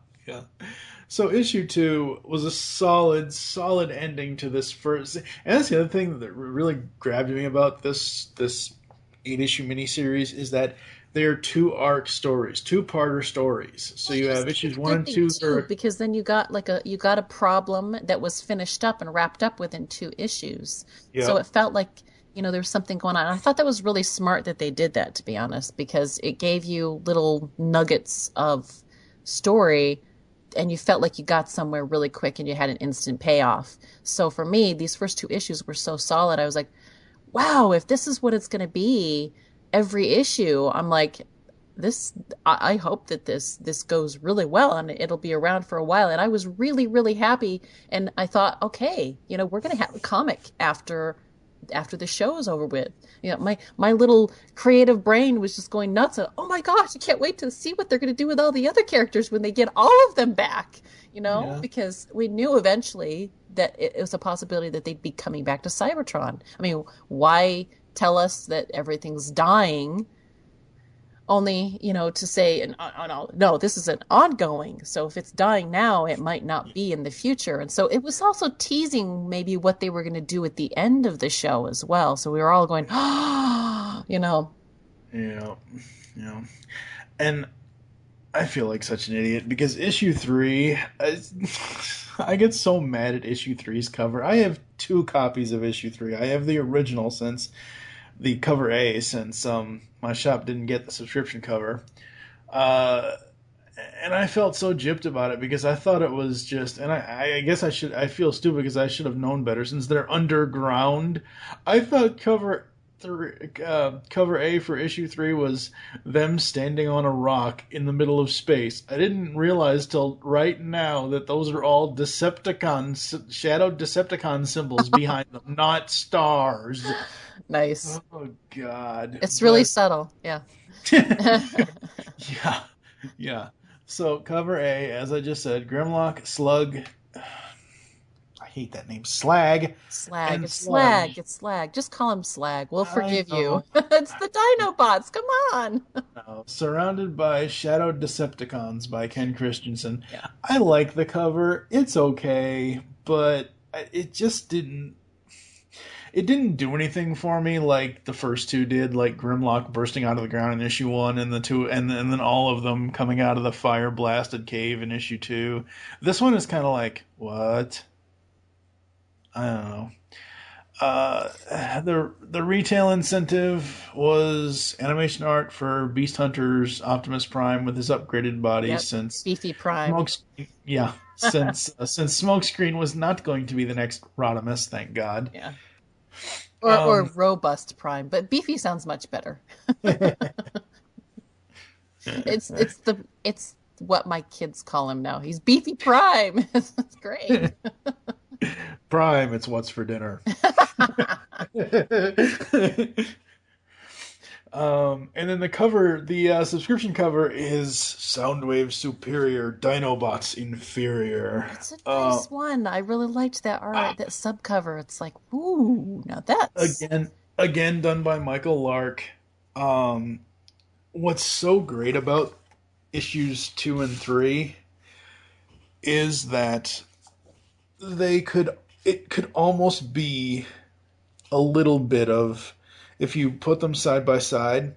So issue 2 was a solid ending to this first. And that's the other thing that really grabbed me about this 8-issue miniseries, is that they're 2-arc stories, 2-parter stories. So you have issues 1 and 2. Because then you got a problem that was finished up and wrapped up within 2 issues. Yep. So it felt like, there's something going on. I thought that was really smart that they did that, to be honest, because it gave you little nuggets of story, and you felt like you got somewhere really quick and you had an instant payoff. So for me, these first 2 issues were so solid. I was like, wow, if this is what it's going to be every issue, I'm like, I hope that this goes really well and it'll be around for a while. And I was really, really happy. And I thought, okay, we're going to have a comic after the show is over with. My little creative brain was just going nuts. Oh my gosh, I can't wait to see what they're going to do with all the other characters when they get all of them back, because we knew eventually that it was a possibility that they'd be coming back to Cybertron. I mean, why tell us that everything's dying only, to say, no, this is an ongoing. So if it's dying now, it might not be in the future. And so it was also teasing maybe what they were going to do at the end of the show as well. So we were all going, Yeah. And I feel like such an idiot because issue 3, I get so mad at issue 3's cover. I have 2 copies of issue 3. I have the original since the cover A, since my shop didn't get the subscription cover. And I felt so gypped about it because I thought it was just, and I guess I feel stupid because I should have known better since they're underground. I thought cover A for issue 3 was them standing on a rock in the middle of space. I didn't realize till right now that those are all shadowed Decepticon symbols behind them, not stars. Nice. Oh, God. It's really subtle, yeah. Yeah. So, cover A, as I just said, Grimlock, Slug, I hate that name, Slag. Slag. It's Slag. It's Slag. Just call him Slag. We'll forgive you. It's the Dinobots. Come on. No, surrounded by Shadowed Decepticons by Ken Christensen. Yeah. I like the cover. It's okay, but it just didn't... It didn't do anything for me like the first 2 did, like Grimlock bursting out of the ground in issue 1 and then all of them coming out of the fire-blasted cave in issue 2. This one is kind of like, what? I don't know. The retail incentive was animation art for Beast Hunter's Optimus Prime with his upgraded body since Beefy Prime. Since Smokescreen was not going to be the next Rodimus, thank God. Yeah. Or Robust Prime, but Beefy sounds much better. It's what my kids call him now. He's Beefy Prime. It's great. Prime, it's what's for dinner. And then the cover, the subscription cover is Soundwave Superior, Dinobots Inferior. It's a nice one. I really liked that art, that subcover. It's like, ooh, now that's... Again done by Michael Lark. What's so great about issues 2 and 3 is that it could almost be a little bit of, if you put them side by side,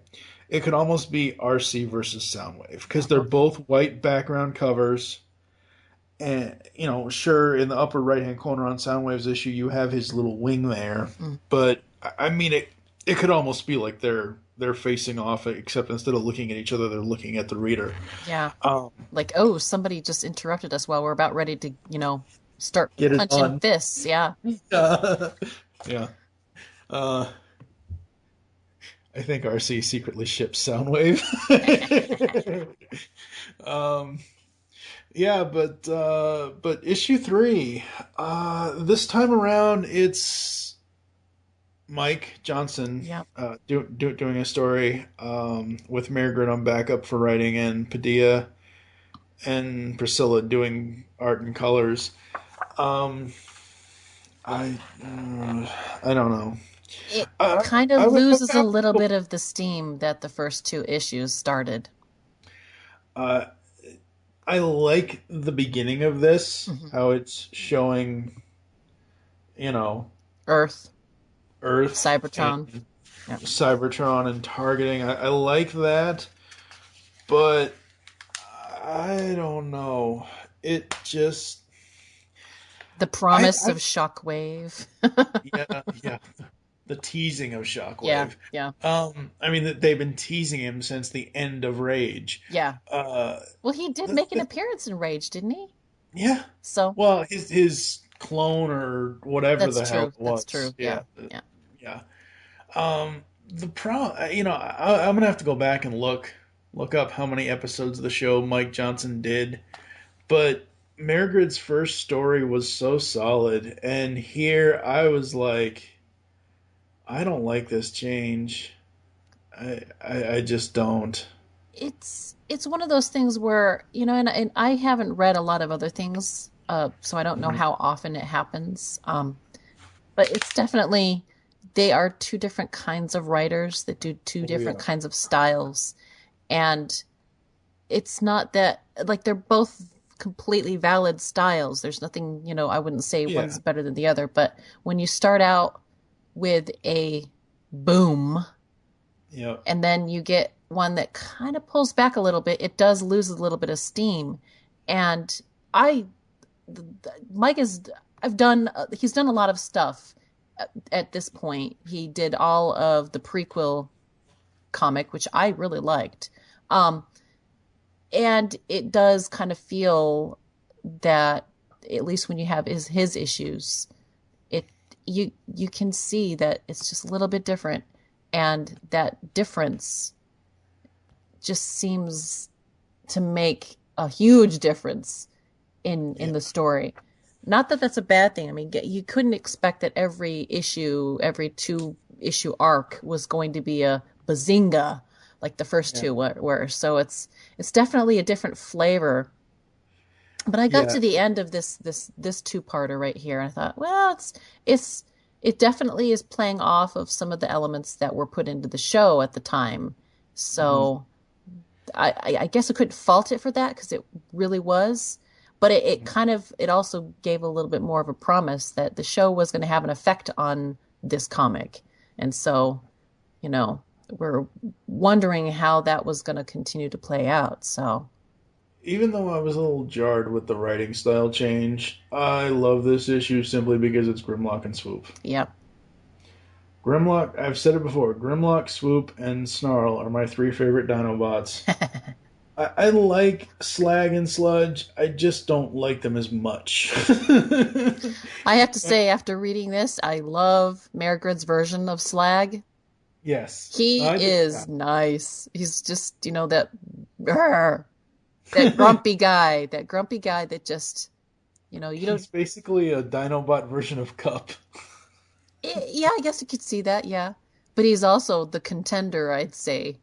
it could almost be RC versus Soundwave because they're both white background covers. And, sure, in the upper right-hand corner on Soundwave's issue, you have his little wing there. But, I mean, it could almost be like they're facing off, except instead of looking at each other, they're looking at the reader. Yeah. Like, somebody just interrupted us while we're about ready to, start punching fists. Yeah. Yeah. I think RC secretly ships Soundwave. Yeah, but issue 3, this time around it's Mike Johnson doing a story with Margaret on backup for writing and Padilla and Priscilla doing art and colors. I don't know. It kind of loses a little bit of the steam that the first 2 issues started. I like the beginning of this, how it's showing, Earth, Cybertron, Cybertron and targeting. I like that, but I don't know. It just... The promise of Shockwave. Yeah. The teasing of Shockwave. Yeah. I mean, they've been teasing him since the end of Rage. Yeah. Well, he did make an appearance in Rage, didn't he? Yeah. So. Well, his clone or whatever hell it was. That's true. Yeah. The problem, I'm gonna have to go back and look look up how many episodes of the show Mike Johnson did, but Margaret's first story was so solid, and here I was like, I don't like this change. I just don't. It's one of those things where, and I haven't read a lot of other things, so I don't know how often it happens. But it's definitely, they are two different kinds of writers that do two different kinds of styles. And it's not that, like, they're both completely valid styles. There's nothing, I wouldn't say one's better than the other. But when you start out with a boom, and then you get one that kind of pulls back a little bit, it does lose a little bit of steam. And he's done a lot of stuff at this point. He did all of the prequel comic, which I really liked. And it does kind of feel that, at least when you have his issues, you can see that it's just a little bit different. And that difference just seems to make a huge difference in the story. Not that that's a bad thing. I mean, you couldn't expect that every 2-issue arc was going to be a bazinga like the first two were. So it's definitely a different flavor. But I got to the end of this two-parter right here, and I thought, well, it definitely is playing off of some of the elements that were put into the show at the time. So I guess I couldn't fault it for that, because it really was. But it also gave a little bit more of a promise that the show was going to have an effect on this comic. And so, we're wondering how that was going to continue to play out. So, even though I was a little jarred with the writing style change, I love this issue simply because it's Grimlock and Swoop. Yep. Grimlock, I've said it before, Grimlock, Swoop, and Snarl are my 3 favorite Dinobots. I like Slag and Sludge, I just don't like them as much. I have to say, after reading this, I love Margaret's version of Slag. Yes. He is nice. He's just, that grumpy guy that just, He's basically a Dinobot version of Cup. Yeah, I guess you could see that, yeah. But he's also the contender, I'd say.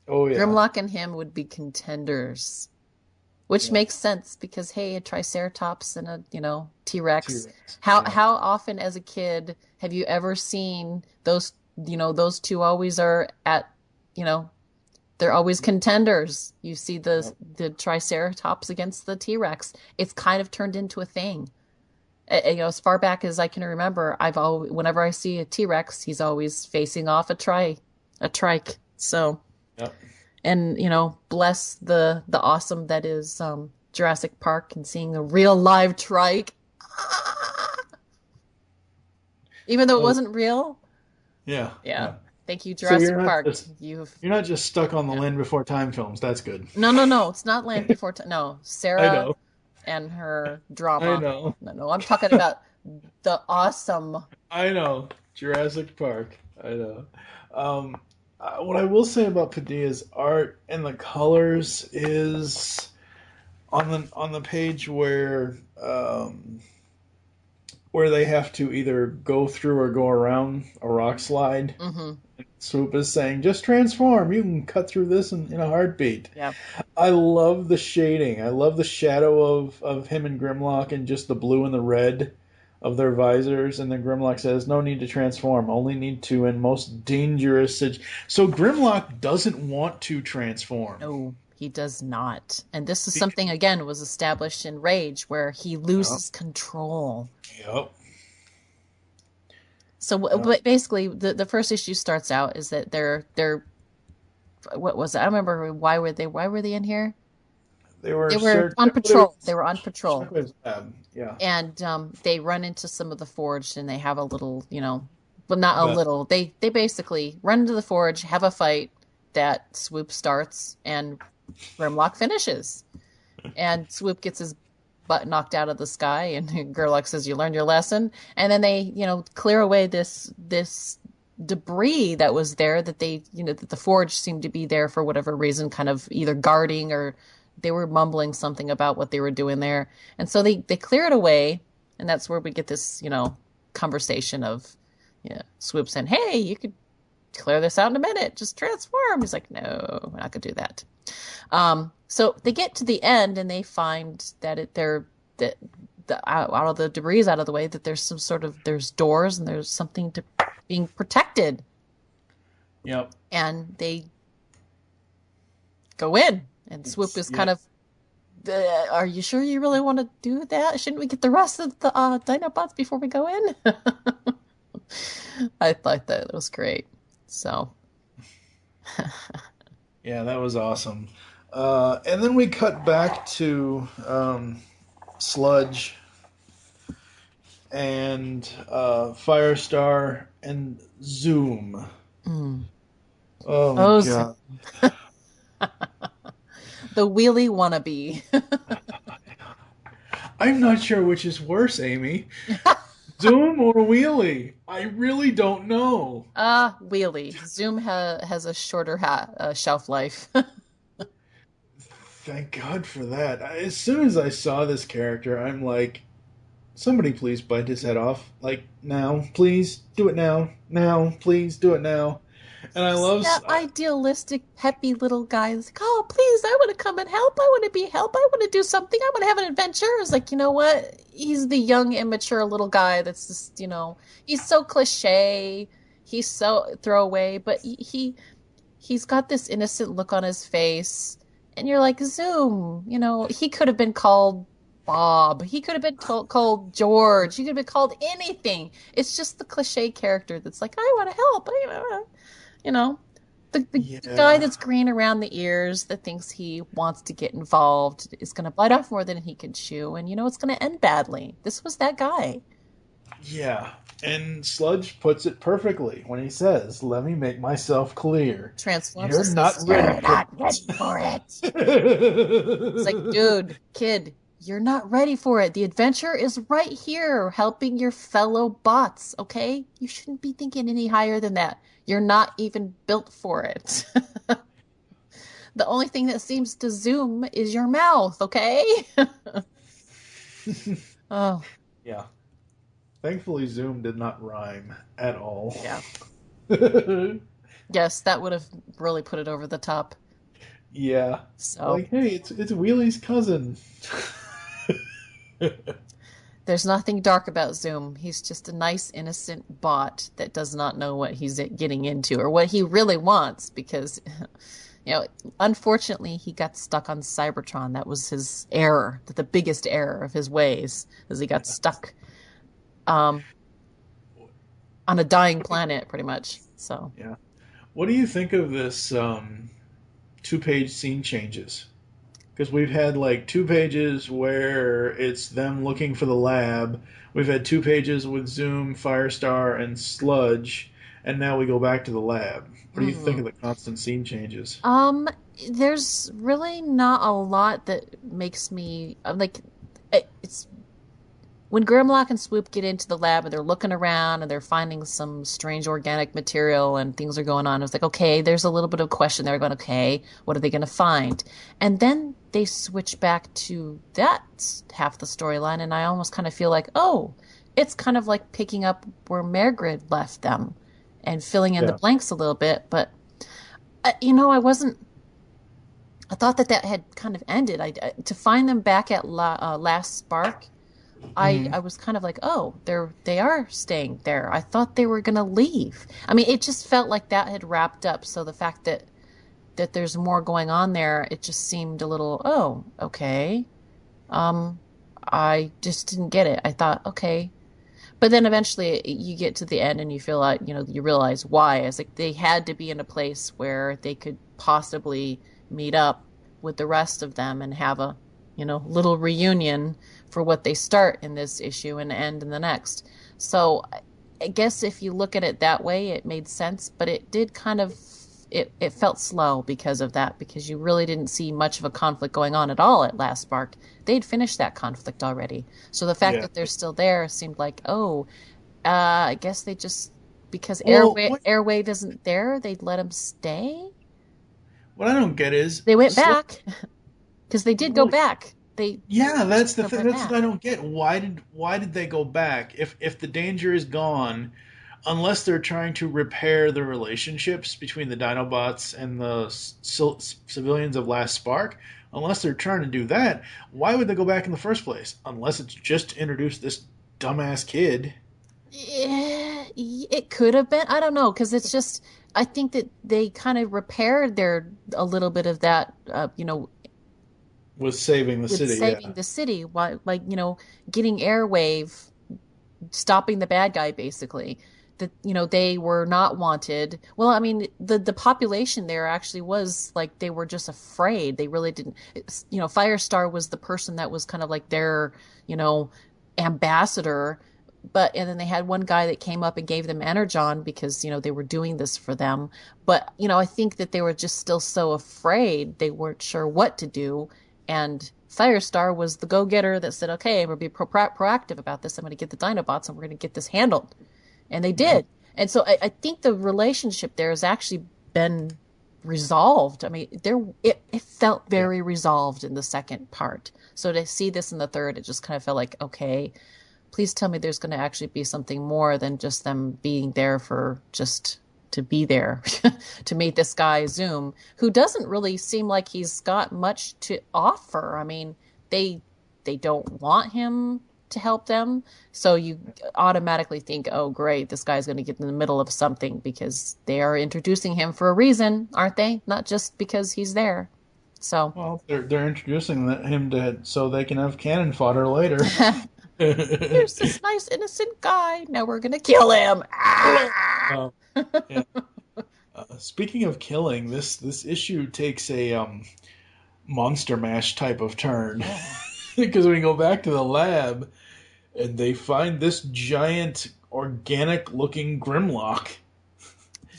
Oh, yeah. Grimlock and him would be contenders. Which makes sense, because, hey, a Triceratops and a, T-Rex. How often as a kid have you ever seen those, those two always are at, they're always contenders. You see the Triceratops against the T-Rex. It's kind of turned into a thing. As far back as I can remember, whenever I see a T-Rex, he's always facing off a trike. So, and bless the awesome that is Jurassic Park, and seeing a real live trike, even though it wasn't real. Yeah. Thank you, Jurassic Park. You're not just stuck on the Land Before Time films. That's good. No, it's not Land Before Time. No, Sarah. I know. And her drama. I know. No, I'm talking about the awesome. I know. Jurassic Park. I know. What I will say about Padilla's art and the colors is on the page where they have to either go through or go around a rock slide. Mm-hmm. Swoop is saying, just transform. You can cut through this in a heartbeat. Yeah. I love the shading. I love the shadow of him and Grimlock, and just the blue and the red of their visors. And then Grimlock says, no need to transform. Only need to in most dangerous So Grimlock doesn't want to transform. No, he does not. And this is something, again, was established in Rage, where he loses control. Yep. So basically, the first issue starts out is that they're what was it? I don't remember why were they in here? They were on patrol. They were on patrol. Yeah. And they run into some of the Forged, and they have a little, but not a little. They basically run into the Forge, have a fight that Swoop starts, and Grimlock finishes. And Swoop gets his butt knocked out of the sky, and Gerlach says, you learned your lesson. And then they, clear away this debris that was there that that the Forge seemed to be there for whatever reason, kind of either guarding or they were mumbling something about what they were doing there. And so they clear it away. And that's where we get this, conversation of Swoop saying, hey, you could clear this out in a minute. Just transform. He's like, no, we're not going to do that. So they get to the end and they find that out of the debris out of the way, that there's some sort of, there's doors and there's something being protected. Yep. And they go in and Swoop is kind of, are you sure you really want to do that? Shouldn't we get the rest of the Dinobots before we go in? I thought that was great. So. Yeah, that was awesome. And then we cut back to Sludge and Firestar and Zoom. Mm. Oh my God. The wheelie wannabe. I'm not sure which is worse, Amy. Zoom or Wheelie? I really don't know. Wheelie. Zoom has a shorter shelf life. Thank God for that. As soon as I saw this character, I'm like, somebody please bite his head off. Like, now. Please, do it now. Now. Please, do it now. And I love that idealistic, peppy little guy. It's like, oh, please, I want to come and help. I want to be help. I want to do something. I want to have an adventure. It's like, you know what? He's the young, immature little guy that's just, he's so cliche. He's so throwaway. But he's got this innocent look on his face. And you're like, Zoom, he could have been called Bob. He could have been called George. He could have been called anything. It's just the cliche character that's like, I want to help. The guy that's green around the ears that thinks he wants to get involved is going to bite off more than he can chew. And it's going to end badly. This was that guy. Yeah. And Sludge puts it perfectly when he says, let me make myself clear. Transforms. You're not ready for it. It's like, dude, kid, you're not ready for it. The adventure is right here, helping your fellow bots, okay? You shouldn't be thinking any higher than that. You're not even built for it. The only thing that seems to zoom is your mouth, okay? Oh. Yeah. Thankfully, Zoom did not rhyme at all. Yeah. Yes, that would have really put it over the top. Yeah. So, like, hey, it's Wheelie's cousin. There's nothing dark about Zoom. He's just a nice, innocent bot that does not know what he's getting into or what he really wants because, unfortunately, he got stuck on Cybertron. That was his error, the biggest error of his ways, is he got stuck on a dying planet, pretty much. So, yeah. What do you think of this 2-page scene changes? Because we've had 2 pages where it's them looking for the lab. We've had 2 pages with Zoom, Firestar, and Sludge, and now we go back to the lab. What do you think of the constant scene changes? There's really not a lot that makes me it's when Grimlock and Swoop get into the lab and they're looking around and they're finding some strange organic material and things are going on. It's like, okay, there's a little bit of question there going, okay, what are they going to find? And then they switch back to that half the storyline and I almost kind of feel like, oh, it's kind of like picking up where Margaret left them and filling in the blanks a little bit. But, I thought that had kind of ended. To find them back at Last Spark, I was kind of like, oh, they are staying there. I thought they were going to leave. I mean, it just felt like that had wrapped up. So the fact that there's more going on there, it just seemed a little, oh, okay. I just didn't get it. I thought, okay. But then eventually you get to the end and you feel like, you realize why. It's like they had to be in a place where they could possibly meet up with the rest of them and have a, little reunion for what they start in this issue and end in the next. So I guess if you look at it that way, it made sense, but it did kind of, it felt slow because of that, because you really didn't see much of a conflict going on at all at Last Spark. They'd finished that conflict already. So the fact that they're still there seemed like, I guess they because Well, Airwave isn't there, they'd let him stay? what I don't get is... They went back. Because they did go back. Yeah, that's the thing. went That's back. what I don't get. Why did they go back? If the danger is gone, unless they're trying to repair the relationships between the Dinobots and the civilians of Last Spark, unless they're trying to do that, why would they go back in the first place? Unless it's just to introduce this dumbass kid. Yeah, it could have been. I don't know, because it's just, I think that they kind of repaired a little bit of that, Was saving the city, saving the city, like, getting Airwave, stopping the bad guy, basically. That, they were not wanted. Well, I mean, the population there actually was like, they were just afraid. They really didn't, Firestar was the person that was kind of like their, ambassador. And then they had one guy that came up and gave them Energon because, they were doing this for them. But, I think that they were just still so afraid. They weren't sure what to do. And Firestar was the go-getter that said, okay, I'm going to be proactive about this. I'm going to get the Dinobots and we're going to get this handled. And they did. And so I think the relationship there has actually been resolved. I mean, it felt very resolved in the second part. So to see this in the third, it just kind of felt like, okay, please tell me there's going to actually be something more than just them being there for just to be there to meet this guy Zoom, who doesn't really seem like he's got much to offer. I mean, they don't want him to help them, so you automatically think, oh great, this guy's going to get in the middle of something, because they are introducing him for a reason, aren't they? Not just because he's there. So, well, they're introducing him so they can have cannon fodder later. Here's this nice innocent guy, now we're gonna kill him. Yeah. Speaking of killing, this issue takes a Monster Mash type of turn. Because we go back to the lab and they find this giant organic looking Grimlock.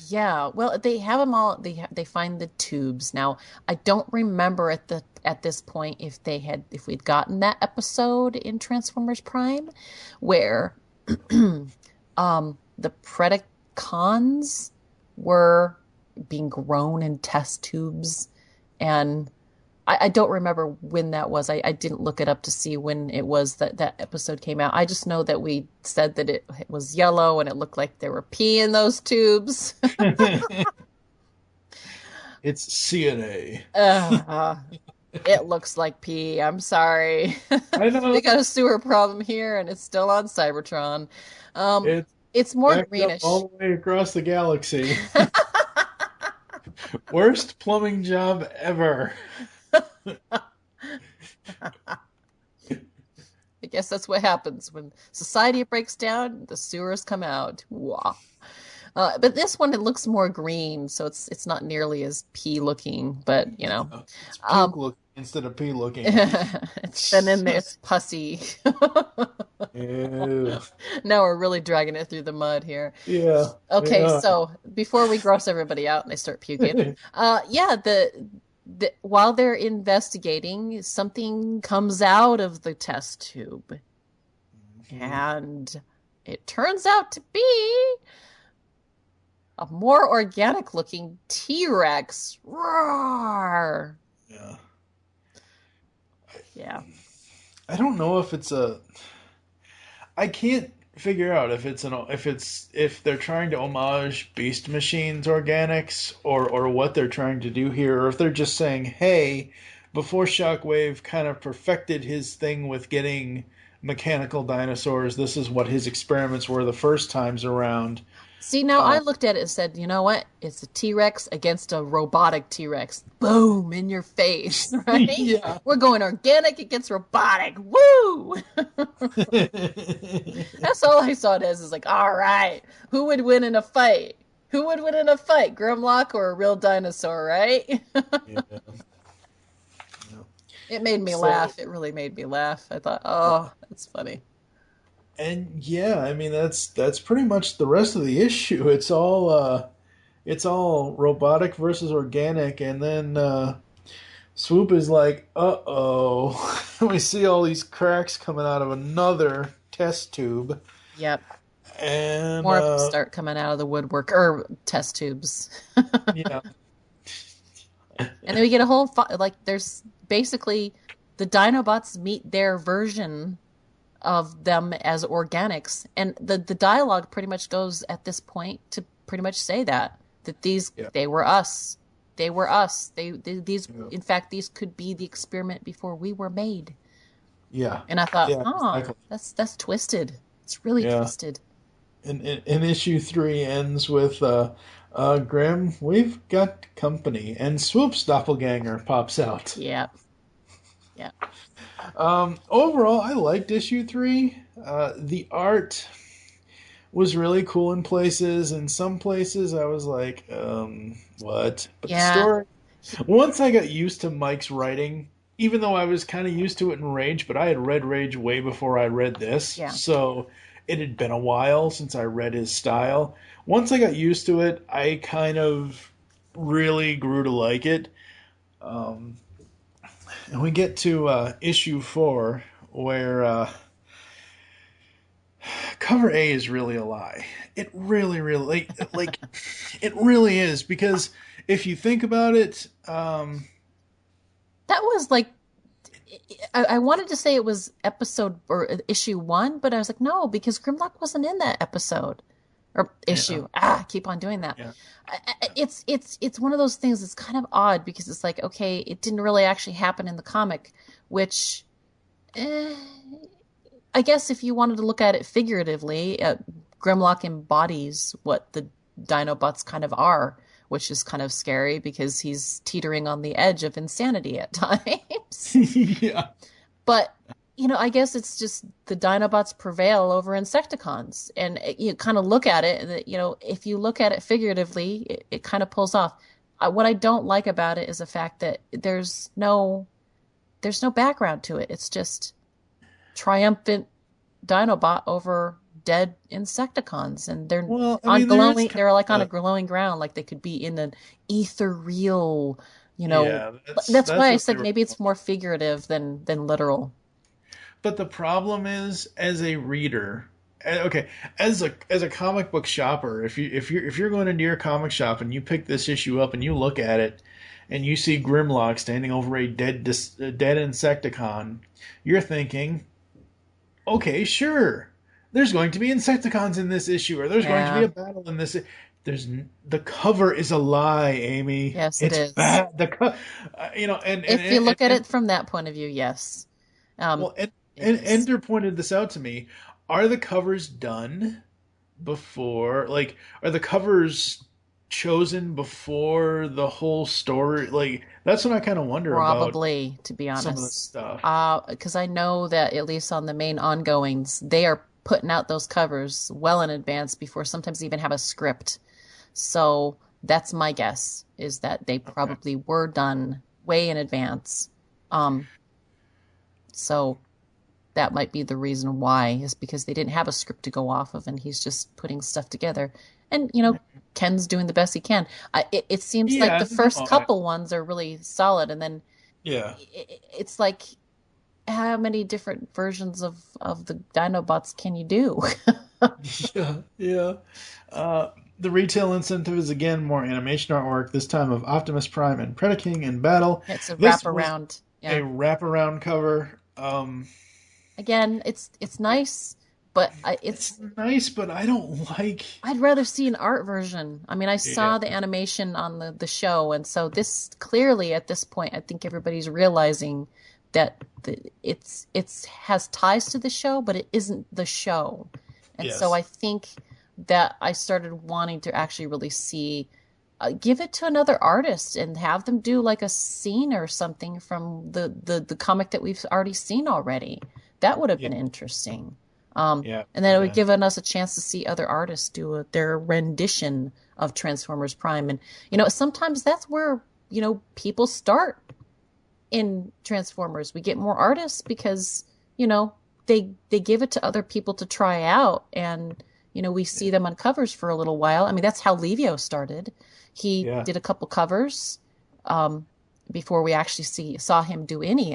Yeah, well, they have them all. They find the tubes. Now, I don't remember at this point if we'd gotten that episode in Transformers Prime where the Predacons were being grown in test tubes, and I don't remember when that was. I didn't look it up to see when it was that episode came out. I just know that we said that it was yellow and it looked like there were pee in those tubes. It's CNA. It looks like pee. I'm sorry. I know. We got a sewer problem here, and it's still on Cybertron. It's more greenish. All the way across the galaxy. Worst plumbing job ever. I guess that's what happens when society breaks down. The sewers come out. Wow. But this one, it looks more green, so it's not nearly as pea looking. But it's puke looking instead of pea looking. It's been in there. It's pussy. Ew. Now we're really dragging it through the mud here. Yeah. Okay, yeah. So before we gross everybody out and they start puking, while they're investigating, something comes out of the test tube. Mm-hmm. And it turns out to be a more organic looking T-Rex. Roar! Yeah. Yeah. I don't know if it's I can't figure out if if they're trying to homage Beast Machine's organics or what they're trying to do here, or if they're just saying, hey, before Shockwave kind of perfected his thing with getting mechanical dinosaurs, this is what his experiments were the first times around. See, now I looked at it and said, you know what? It's a T-Rex against a robotic T-Rex. Boom, in your face, right? Yeah. We're going organic against robotic. Woo! That's all I saw it as, is like, all right, who would win in a fight? Who would win in a fight, Grimlock or a real dinosaur, right? Yeah. It made me laugh. It really made me laugh. I thought, oh, that's funny. And yeah, I mean that's pretty much the rest of the issue. It's all robotic versus organic, and then Swoop is like, uh-oh. We see all these cracks coming out of another test tube. Yep. And more of them start coming out of the woodwork or test tubes. yeah. And then we get a whole there's basically the Dinobots meet their version of them as organics, and the dialogue pretty much goes at this point to pretty much say that they were us. These in fact, these could be the experiment before we were made. Yeah. And I thought, exactly. that's twisted. It's really twisted. And issue 3 ends with Grim, we've got company, and Swoop's doppelganger pops out. Yeah. Overall, I liked issue 3. The art was really cool in places. In some places, I was like, what? But the story, once I got used to Mike's writing, even though I was kind of used to it in Rage, but I had read Rage way before I read this. Yeah. So it had been a while since I read his style. Once I got used to it, I kind of really grew to like it. And we get to issue 4, where cover A is really a lie. It really, really, like it really is, because if you think about it, that was like, I wanted to say it was episode or issue 1, but I was like, no, because Grimlock wasn't in that episode or issue. I keep on doing that. Yeah. It's one of those things that's kind of odd, because it's like, okay, it didn't really actually happen in the comic, which I guess if you wanted to look at it figuratively, Grimlock embodies what the Dinobots kind of are, which is kind of scary because he's teetering on the edge of insanity at times. Yeah. But, I guess it's just the Dinobots prevail over Insecticons. And you kind of look at it, and, if you look at it figuratively, it kind of pulls off. What I don't like about it is the fact that there's no background to it. It's just triumphant Dinobot over dead Insecticons, and they're they're like on a glowing ground, like they could be in an ethereal, that's why I said maybe it's more figurative than literal. But the problem is, as a reader, okay, as a comic book shopper, if you're going into your comic shop and you pick this issue up and you look at it and you see Grimlock standing over a dead Insecticon, you're thinking, okay, sure, there's going to be Insecticons in this issue, or there's going to be a battle in this. The cover is a lie, Amy. Yes, it is. Bad. If you look at it from that point of view, yes. Ender pointed this out to me. Are the covers done before? Like, are the covers chosen before the whole story? Like, that's what I kind of wonder about. Probably, to be honest. Some of the stuff. Because I know that at least on the main ongoings, they are putting out those covers well in advance before sometimes they even have a script. So that's my guess, is that they probably were done way in advance. So that might be the reason why, is because they didn't have a script to go off of, and he's just putting stuff together. And, Ken's doing the best he can. It seems like the first couple ones are really solid, and then it's like, how many different versions of the Dinobots can you do? The retail incentive is, again, more animation artwork, this time of Optimus Prime and Predaking in battle. It's a wraparound. A wraparound cover. Again, it's nice, but it's nice, but I don't like. I'd rather see an art version. I mean, I saw the animation on the show, and so this clearly at this point, I think everybody's realizing that it's has ties to the show, but it isn't the show, and so I think that I started wanting to actually really see. Give it to another artist and have them do like a scene or something from the comic that we've already seen already. That would have been interesting. And then it would give us a chance to see other artists do their rendition of Transformers Prime. And, sometimes that's where, people start in Transformers. We get more artists because, they give it to other people to try out. And, we see them on covers for a little while. I mean, that's how Levio started. He did a couple covers before we actually saw him do any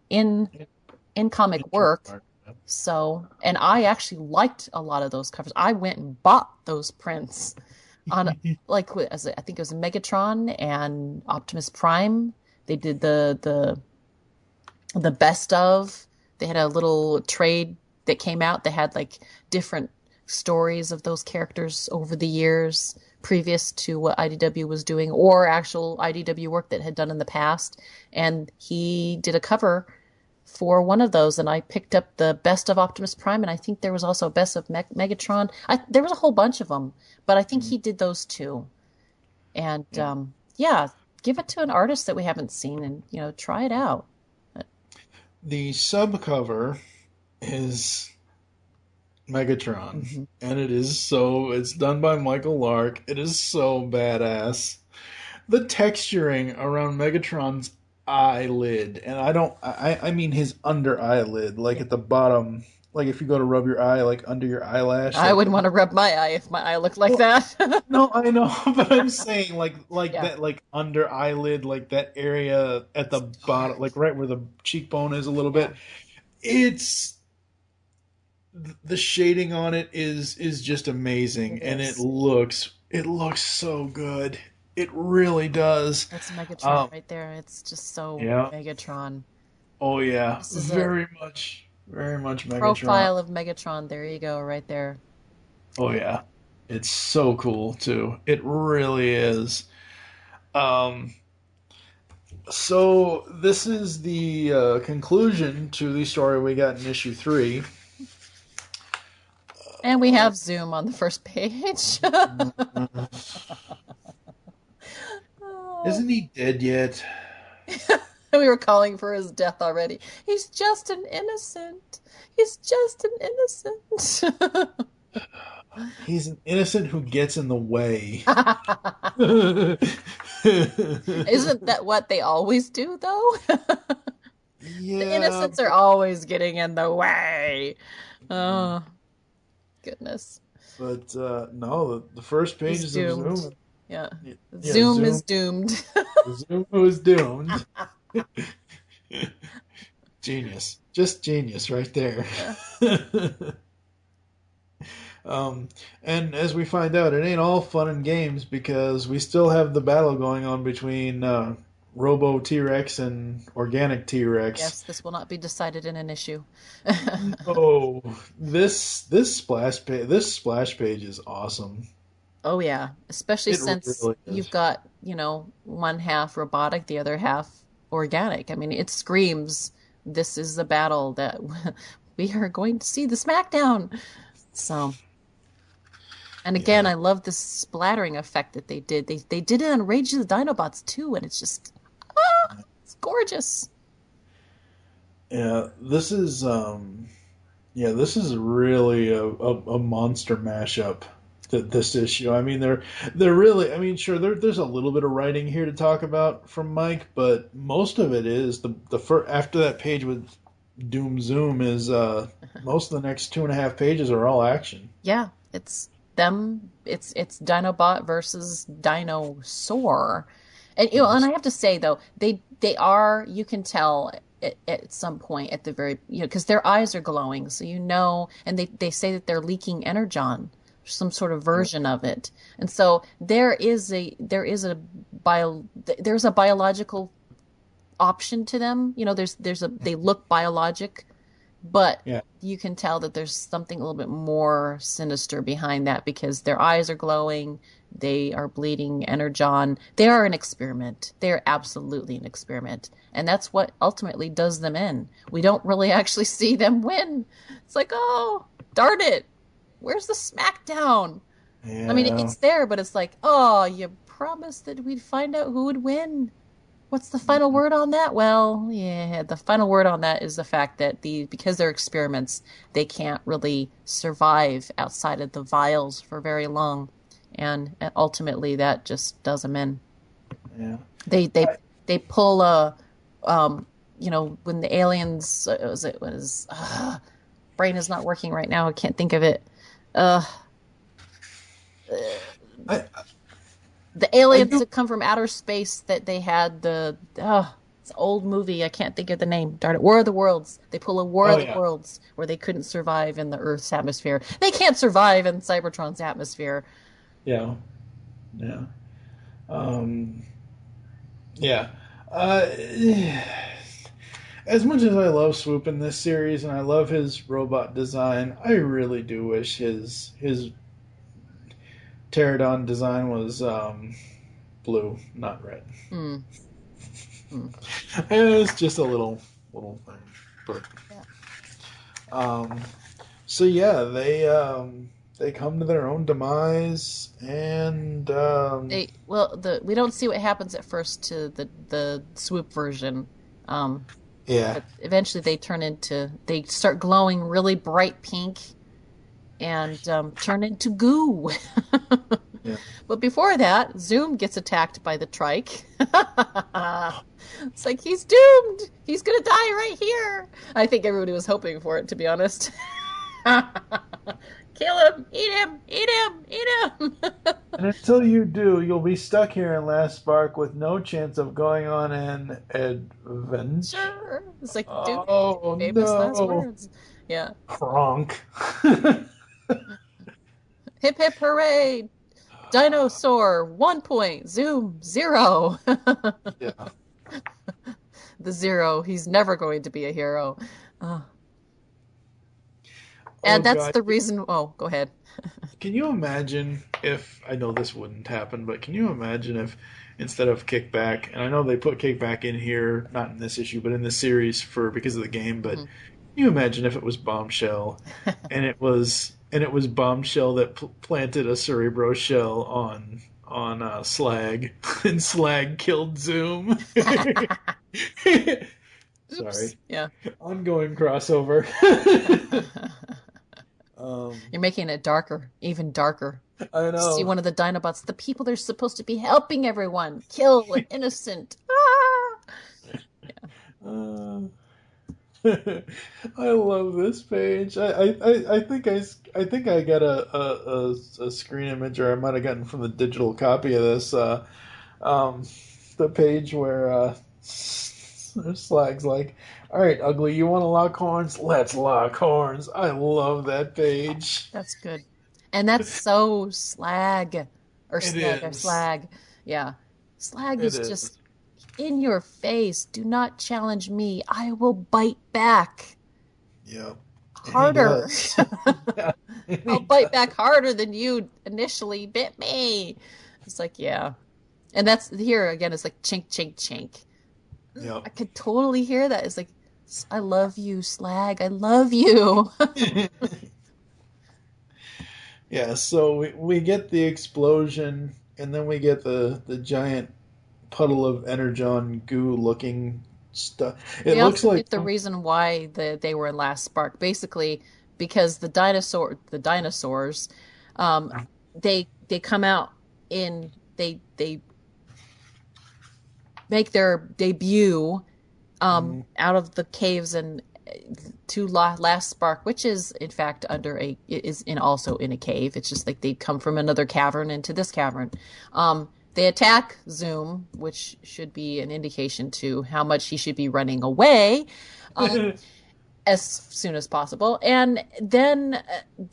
in comic work. So, and I actually liked a lot of those covers. I went and bought those prints on like I think it was Megatron and Optimus Prime. They did the best of. They had a little trade that came out that had like different stories of those characters over the years previous to what IDW was doing, or actual IDW work that had done in the past. And he did a cover for one of those, and I picked up the best of Optimus Prime, and I think there was also a best of Megatron. There was a whole bunch of them, but I think he did those two. And yeah, give it to an artist that we haven't seen, and try it out. The subcover is Megatron, and it's done by Michael Lark. It is so badass. The texturing around Megatron's eyelid, and I mean his under eyelid, like at the bottom, like if you go to rub your eye, like under your eyelash. I wouldn't want to rub my eye if my eye looked like that. No, I know, but I'm saying like that, like under eyelid, like that area at the bottom, like right where the cheekbone is a little bit. It's the shading on it is just amazing, and it looks so good. It really does. That's Megatron right there. It's just so Megatron. Oh yeah, very much Megatron. Profile of Megatron. There you go, right there. Oh yeah, it's so cool too. It really is. So this is the conclusion to the story we got in issue 3. And we have Zoom on the first page. Isn't he dead yet? We were calling for his death already. He's just an innocent. He's just an innocent. He's an innocent who gets in the way. Isn't that what they always do, though? Yeah. The innocents are always getting in the way. Oh, goodness. But no, the first page is of Zoom. Yeah. Zoom is doomed. Zoom is doomed. Genius. Just genius right there. Yeah. And as we find out, it ain't all fun and games, because we still have the battle going on between Robo T-Rex and Organic T-Rex. Yes, this will not be decided in an issue. Oh, this splash page is awesome. Oh yeah, especially since really you've got, one half robotic, the other half organic. I mean, it screams, this is the battle that we are going to see, the smackdown. So, and again, I love the splattering effect that they did. They did it on Rage of the Dinobots too, and it's just, it's gorgeous. Yeah, this is really a monster mashup. This issue. I mean, they're really. I mean, sure, there's a little bit of writing here to talk about from Mike, but most of it is the first, after that page with Doom Zoom is most of the next 2.5 pages are all action. Yeah, it's them. It's Dinobot versus Dinosaur, and and I have to say though, they are, you can tell at some point at the very, because their eyes are glowing, so and they say that they're leaking energon, some sort of version of it, and so there's a biological option to them. They look biologic, but you can tell that there's something a little bit more sinister behind that, because their eyes are glowing, they are bleeding energon. They are an experiment. They are absolutely an experiment, and that's what ultimately does them in. We don't really actually see them win. It's like, oh, darn it, where's the smackdown? Yeah. I mean, it's there, but it's like, oh, you promised that we'd find out who would win. What's the final word on that? Well, yeah, the final word on that is the fact that because they're experiments, they can't really survive outside of the vials for very long, and ultimately that just does them in. Yeah. They pull when the aliens brain is not working right now. I can't think of it. The aliens that come from outer space, that they had It's an old movie. I can't think of the name. Darn it. War of the Worlds. They pull a War of the Worlds where they couldn't survive in the Earth's atmosphere. They can't survive in Cybertron's atmosphere. Yeah. Yeah. Yeah. As much as I love Swoop in this series and I love his robot design, I really do wish his Pterodon design was blue, not red. And it's just a little thing, but so yeah, they come to their own demise, and we don't see what happens at first to the Swoop version. But eventually they start glowing really bright pink and turn into goo. But before that, Zoom gets attacked by the trike. It's like, he's doomed. He's going to die right here. I think everybody was hoping for it, to be honest. Kill him! Eat him! Eat him! Eat him! And until you do, you'll be stuck here in Last Spark with no chance of going on an adventure. It's like, dude, famous last words. Yeah. Kronk. Hip hip hooray! Dinosaur 1 point. Zoom 0. Yeah. The 0. He's never going to be a hero. And that's the reason. Oh, go ahead. Can you imagine if, I know this wouldn't happen, but can you imagine if instead of Kickback, and I know they put Kickback in here, not in this issue, but in this series because of the game, but can you imagine if it was Bombshell and it was Bombshell that planted a Cerebro shell on Slag, and Slag killed Zoom? Sorry. Yeah. Ongoing crossover. You're making it darker, even darker. I know. See one of the Dinobots, the people they're supposed to be helping everyone, kill an innocent. I love this page. I think I got a screen image, or I might have gotten from the digital copy of this. The page where Slag's like, "All right, Ugly, you want to lock horns? Let's lock horns." I love that page. That's good, and that's so Slag, or Slag. Yeah, Slag is just in your face. Do not challenge me. I will bite back. Yeah. Harder. I'll bite back harder than you initially bit me. It's like, yeah. And that's here again, it's like chink, chink, chink. Yep. I could totally hear that. It's like, I love you, Slag. I love you. Yeah, so we get the explosion, and then we get the giant puddle of energon goo looking stuff. It looks like the reason why they were in Last Spark, basically because the dinosaurs, they come out in they make their debut out of the caves and to Last Spark, which is in fact also in a cave. It's just like they come from another cavern into this cavern. They attack Zoom, which should be an indication to how much he should be running away as soon as possible. And then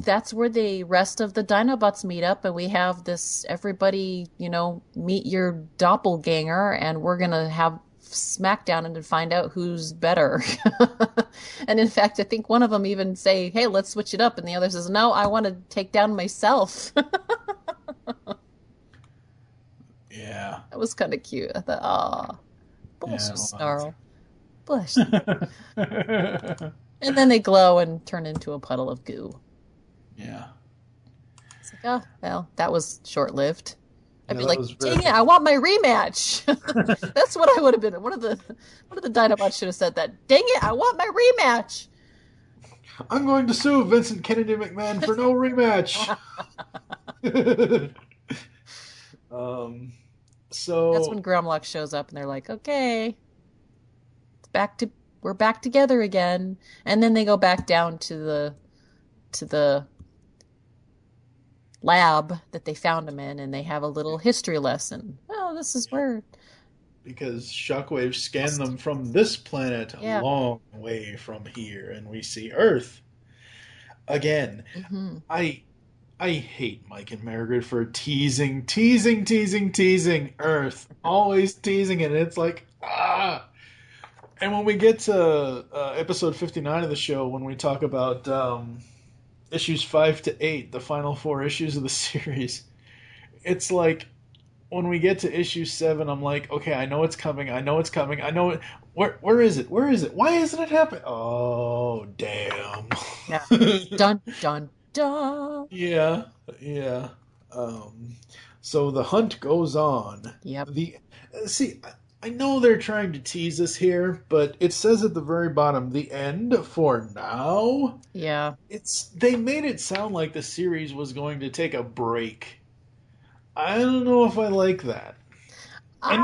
that's where the rest of the Dinobots meet up, and we have this, everybody, meet your doppelganger, and we're going to have smackdown and find out who's better. And in fact, I think one of them even say, "Hey, let's switch it up." And the other says, "No, I want to take down myself." Yeah. That was kind of cute. I thought, bless you, Snarl. Bless you. And then they glow and turn into a puddle of goo. Yeah. It's like, oh, well, that was short-lived. I'd be like, dang it, I want my rematch. That's what I would have been. One of the Dinobots should have said that. Dang it, I want my rematch. I'm going to sue Vincent Kennedy McMahon for no rematch. So that's when Gromlock shows up, and they're like, "Okay, we're back together again." And then they go back down to the lab that they found him in, and they have a little history lesson. Oh, this is where because Shockwave scanned them from this planet Yeah. a long way from here, and we see Earth again. Mm-hmm. I hate Mike and Margaret for teasing Earth, always teasing it. It's like And when we get to episode 59 of the show, when we talk about issues 5 to 8, the final 4 issues of the series, it's like when we get to issue 7, I'm like, okay, I know it's coming. I know it. Where is it? Why isn't it happening? Oh, damn. Yeah. Dun, dun, dun. Yeah. So the hunt goes on. Yep. See, I know they're trying to tease us here, but it says at the very bottom, the end for now. Yeah. They made it sound like the series was going to take a break. I don't know if I like that. I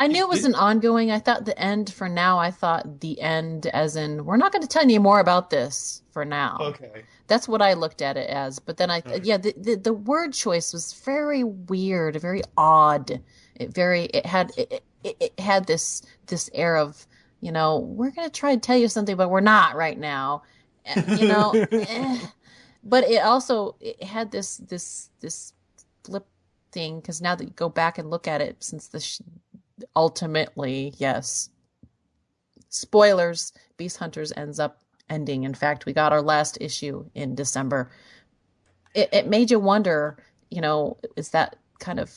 knew it was an ongoing. I thought the end for now. I thought the end as in we're not going to tell you more about this for now. Okay. That's what I looked at it as. But then the word choice was very weird, very odd. It had this air of, we're going to try to tell you something, but we're not right now. But it had this flip thing, because now that you go back and look at it, since ultimately, yes, spoilers, Beast Hunters ends up ending. In fact, we got our last issue in December. It made you wonder, is that kind of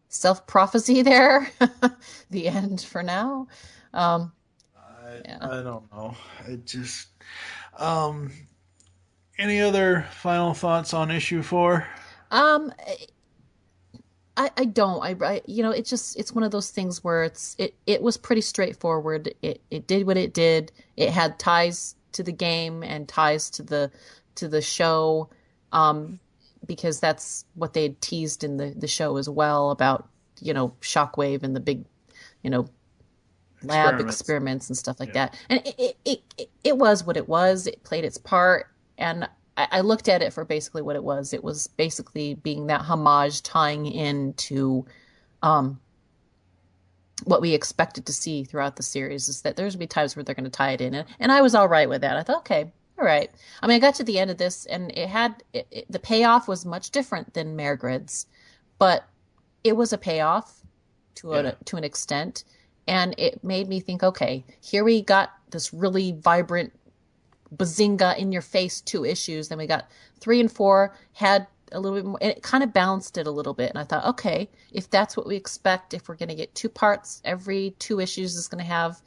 self-prophecy there? The end for now? I don't know. It just... any other final thoughts on issue 4? I don't. It's one of those things where it was pretty straightforward. It did what it did. It had ties to the game and ties to the show, because that's what they had teased in the show as well about, Shockwave and the big, lab experiments and stuff like that. And it was what it was. It played its part, and I looked at it for basically what it was. It was basically being that homage, tying into what we expected to see throughout the series, is that there's going to be times where they're going to tie it in. And I was all right with that. I thought, okay, all right. I mean, I got to the end of this, and the payoff was much different than Marigrid's, but it was a payoff to an extent. And it made me think, okay, here we got this really vibrant, bazinga in your face 2 issues. Then we got 3 and 4 had a little bit more, and it kind of balanced it a little bit. And I thought, okay, if that's what we expect, if we're going to get 2 parts, every 2 issues is going to have,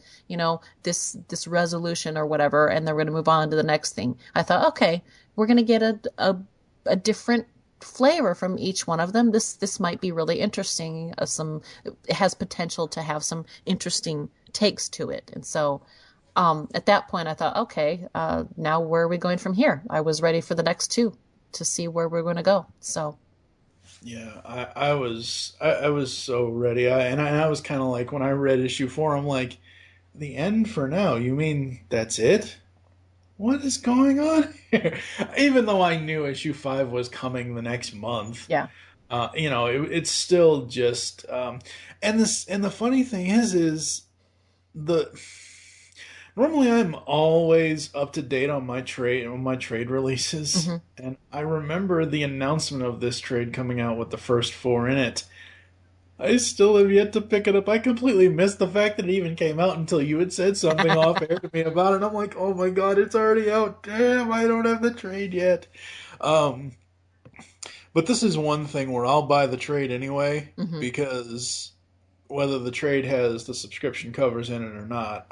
this resolution or whatever, and then we're going to move on to the next thing. I thought, okay, we're going to get a different flavor from each one of them. This might be really interesting. It has potential to have some interesting takes to it. And so, at that point, I thought, okay, now where are we going from here? I was ready for the next 2 to see where we're going to go. So, yeah, I was so ready. I was kind of like, when I read issue 4, I'm like, the end for now? You mean that's it? What is going on here? Even though I knew issue 5 was coming the next month. Yeah. It's still just, and the funny thing is normally I'm always up to date on my trade releases, and I remember the announcement of this trade coming out with the first 4 in it. I still have yet to pick it up. I completely missed the fact that it even came out until you had said something off air to me about it. I'm like, oh my god, it's already out. Damn, I don't have the trade yet. But this is one thing where I'll buy the trade anyway, because whether the trade has the subscription covers in it or not,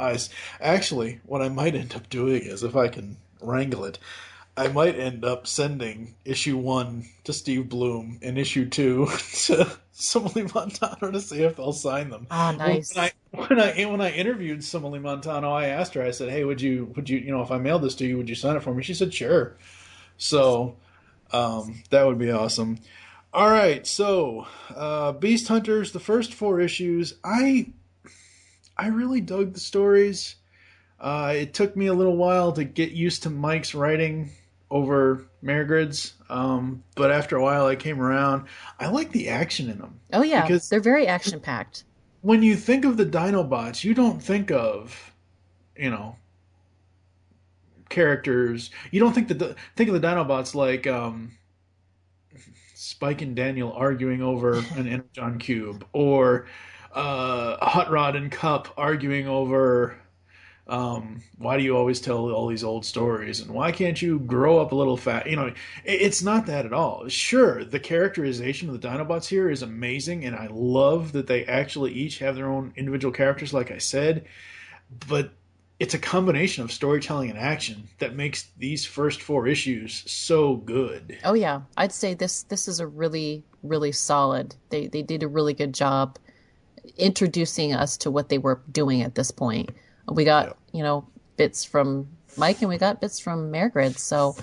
actually, what I might end up doing is, if I can wrangle it, I might end up sending issue 1 to Steve Bloom and issue 2 to Simile Montano to see if they'll sign them. Oh, nice. When I interviewed Simile Montano, I asked her, I said, hey, would you, if I mailed this to you, would you sign it for me? She said, sure. So, that would be awesome. All right, so Beast Hunters, the first 4 issues, I really dug the stories. It took me a little while to get used to Mike's writing over Marigrid's, but after a while I came around. I like the action in them. Oh yeah, because they're very action-packed. when you think of the Dinobots, you don't think of, you know, characters. You don't think think of the Dinobots like Spike and Daniel arguing over an Energon cube, or Hot Rod and Cup arguing over why do you always tell all these old stories, and why can't you grow up a little fat? You know, it's not that at all. Sure, the characterization of the Dinobots here is amazing, and I love that they actually each have their own individual characters, like I said, but it's a combination of storytelling and action that makes these first 4 issues so good. Oh yeah, I'd say this is a really, really solid. They did a really good job introducing us to what they were doing at this point. We got, you know, bits from Mike and we got bits from Margaret. So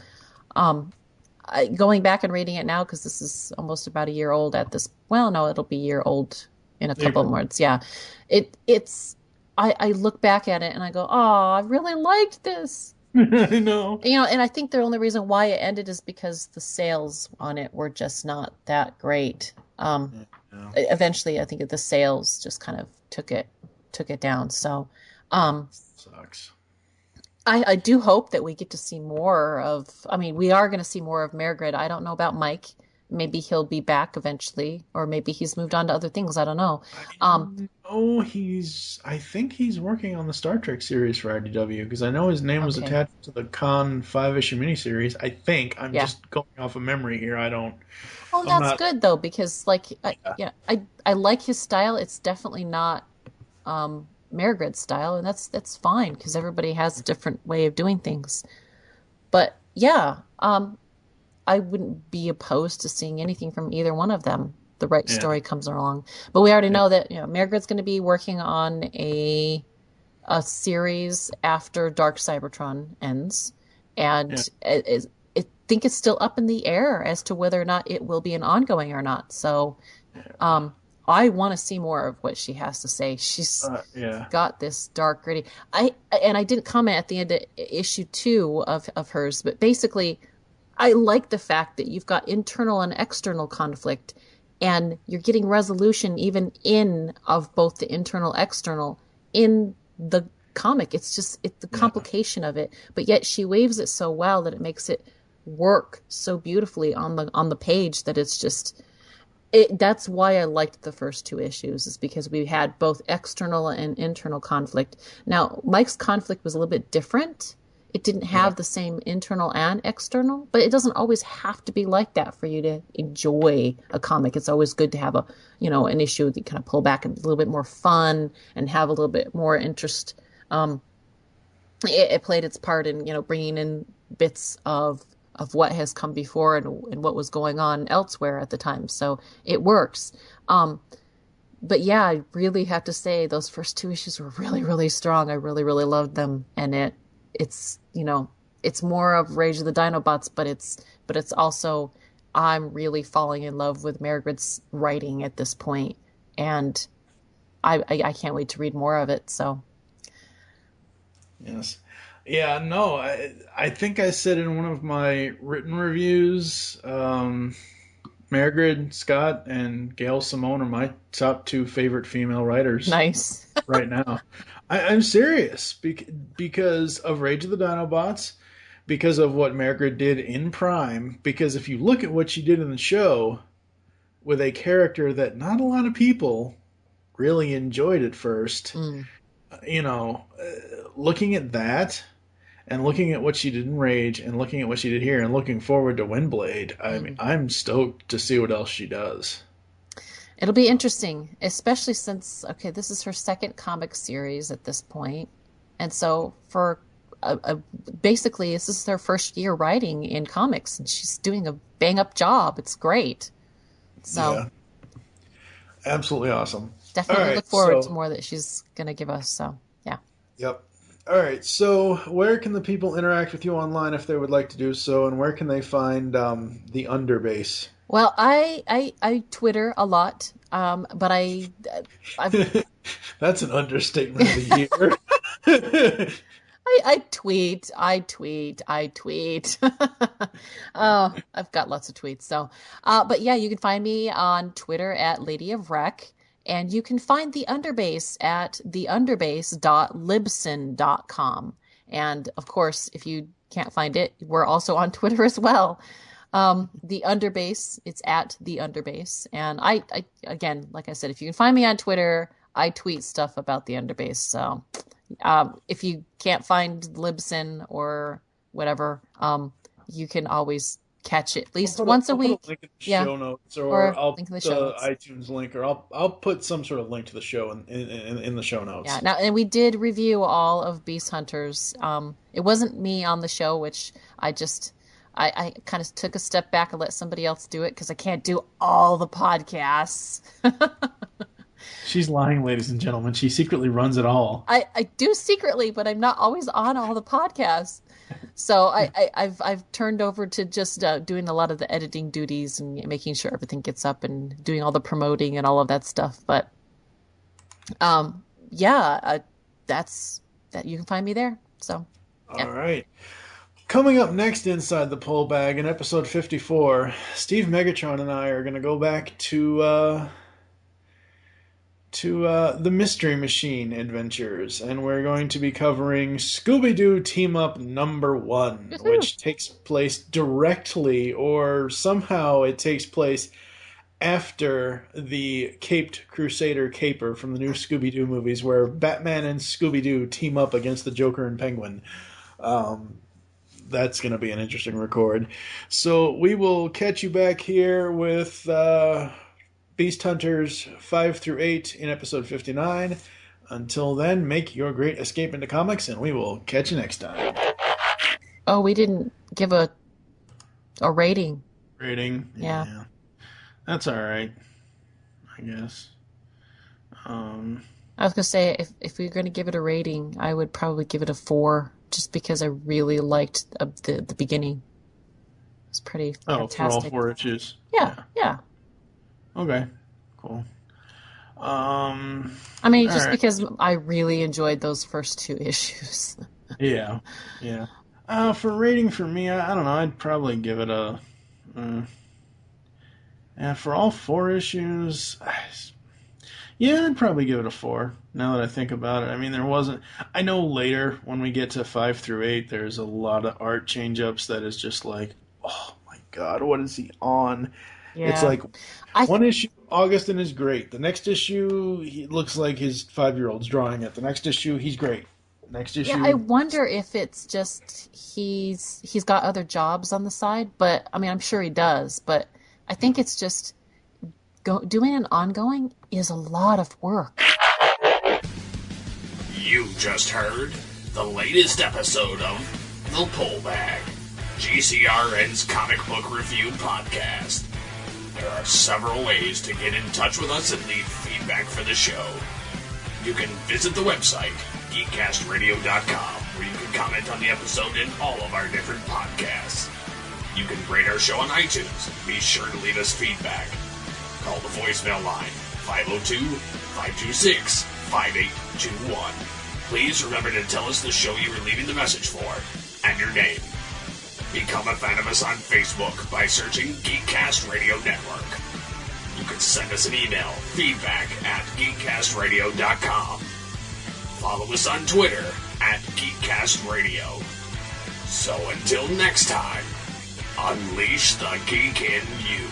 going back and reading it now, because this is almost about a year old at this, well, no, it'll be a year old in a couple of months. Yeah. I look back at it and I go, oh, I really liked this. I know. You know, and I think the only reason why it ended is because the sales on it were just not that great. Eventually, I think the sales just kind of took it down. So, sucks. I do hope that we get to see more of. I mean, we are going to see more of Margaret. I don't know about Mike. Maybe he'll be back eventually, or maybe he's moved on to other things. I don't know. I think he's working on the Star Trek series for IDW, because I know his name was attached to the Con 5-issue miniseries. I think I'm just going off of memory here. I don't. Oh, that's good though, because like, I like his style. It's definitely not Margaret's style, and that's fine because everybody has a different way of doing things. But yeah, I wouldn't be opposed to seeing anything from either one of them. The right story comes along. But we already know that, you know, Margaret's going to be working on a series after Dark Cybertron ends, and I think it's still up in the air as to whether or not it will be an ongoing or not. So, I want to see more of what she has to say. She's got this dark, gritty. I didn't comment at the end of issue 2 of hers, but basically, I like the fact that you've got internal and external conflict, and you're getting resolution even of both the internal, external in the comic. It's just the complication of it, but yet she waves it so well that it makes it work so beautifully on the page that it's just. That's why I liked the first 2 issues, is because we had both external and internal conflict. Now, Mike's conflict was a little bit different. It didn't have the same internal and external, but it doesn't always have to be like that for you to enjoy a comic. It's always good to have an issue that you kind of pull back and a little bit more fun and have a little bit more interest. It played its part in, bringing in bits of what has come before and what was going on elsewhere at the time. So it works. But yeah, I really have to say those first 2 issues were really, really strong. I really, really loved them. And it's more of Rage of the Dinobots, but it's also, I'm really falling in love with Margaret's writing at this point, and I can't wait to read more of it. So yes, yeah, no, I think I said in one of my written reviews, Margaret Scott and Gail Simone are my top 2 favorite female writers. Nice. Right now. I'm serious, because of Rage of the Dinobots, because of what Margaret did in Prime, because if you look at what she did in the show with a character that not a lot of people really enjoyed at first, looking at that and looking at what she did in Rage and looking at what she did here and looking forward to Windblade, I mean, I'm stoked to see what else she does. It'll be interesting, especially since, this is her second comic series at this point. And so for basically, this is her first year writing in comics, and she's doing a bang-up job. It's great. So, yeah. Absolutely awesome. Definitely look forward to more that she's going to give us. So, yeah. Yep. All right. So where can the people interact with you online if they would like to do so, and where can they find the Underbase? Well, I Twitter a lot, but I've... That's an understatement of the year. I tweet. Oh, I've got lots of tweets. So, but yeah, you can find me on Twitter at LadyWreck, And you can find the Underbase at theunderbase.libsyn.com. And of course, if you can't find it, we're also on Twitter as well. The Underbase, it's at the Underbase. And I again, like I said, if you can find me on Twitter, I tweet stuff about the Underbase. So if you can't find Libsyn or whatever, you can always catch it at least once a week. I'll put a link in the show notes, or I'll put the iTunes link, or I'll put some sort of link to the show in the show notes. Yeah. Now, and we did review all of Beast Hunters. It wasn't me on the show, which I kind of took a step back and let somebody else do it because I can't do all the podcasts. She's lying, ladies and gentlemen. She secretly runs it all. I do secretly, but I'm not always on all the podcasts. So I've turned over to just doing a lot of the editing duties and making sure everything gets up and doing all the promoting and all of that stuff. But that's that. You can find me there. So yeah. All right. Coming up next inside the Pole Bag in episode 54, Steve Megatron and I are going to go back to the Mystery Machine adventures, and we're going to be covering Scooby-Doo Team Up number 1, which takes place directly, or somehow it takes place after the Caped Crusader caper from the new Scooby-Doo movies, where Batman and Scooby-Doo team up against the Joker and Penguin. That's going to be an interesting record. So we will catch you back here with Beast Hunters 5 through 8 in episode 59. Until then, make your great escape into comics, and we will catch you next time. Oh, we didn't give a rating. Rating? Yeah. That's all right, I guess. I was going to say, if we were going to give it a rating, I would probably give it a 4, just because I really liked the beginning. It was pretty fantastic. For all 4 issues? Yeah. Okay, cool. I mean, just because I really enjoyed those first 2 issues. Yeah. For rating for me, I don't know, I'd probably give it a... for all 4 issues... Yeah, I'd probably give it a 4, now that I think about it. I mean, there wasn't... I know later, when we get to 5 through 8, there's a lot of art change-ups that is just like, oh my god, what is he on? Yeah. It's like, one issue, Augustin is great. The next issue, he looks like his 5-year-old's drawing it. The next issue, he's great. Next issue... Yeah, I wonder if it's just he's got other jobs on the side, but, I mean, I'm sure he does, but I think it's just... doing an ongoing is a lot of work. You just heard the latest episode of The Pole Bag, GCRN's comic book review podcast. There are several ways to get in touch with us and leave feedback for the show. You can visit the website, geekcastradio.com, where you can comment on the episode and all of our different podcasts. You can rate our show on iTunes and be sure to leave us feedback. Call the voicemail line, 502-526-5821. Please remember to tell us the show you were leaving the message for, and your name. Become a fan of us on Facebook by searching Geekcast Radio Network. You can send us an email, feedback@geekcastradio.com. Follow us on Twitter, @GeekCastRadio. So until next time, unleash the geek in you.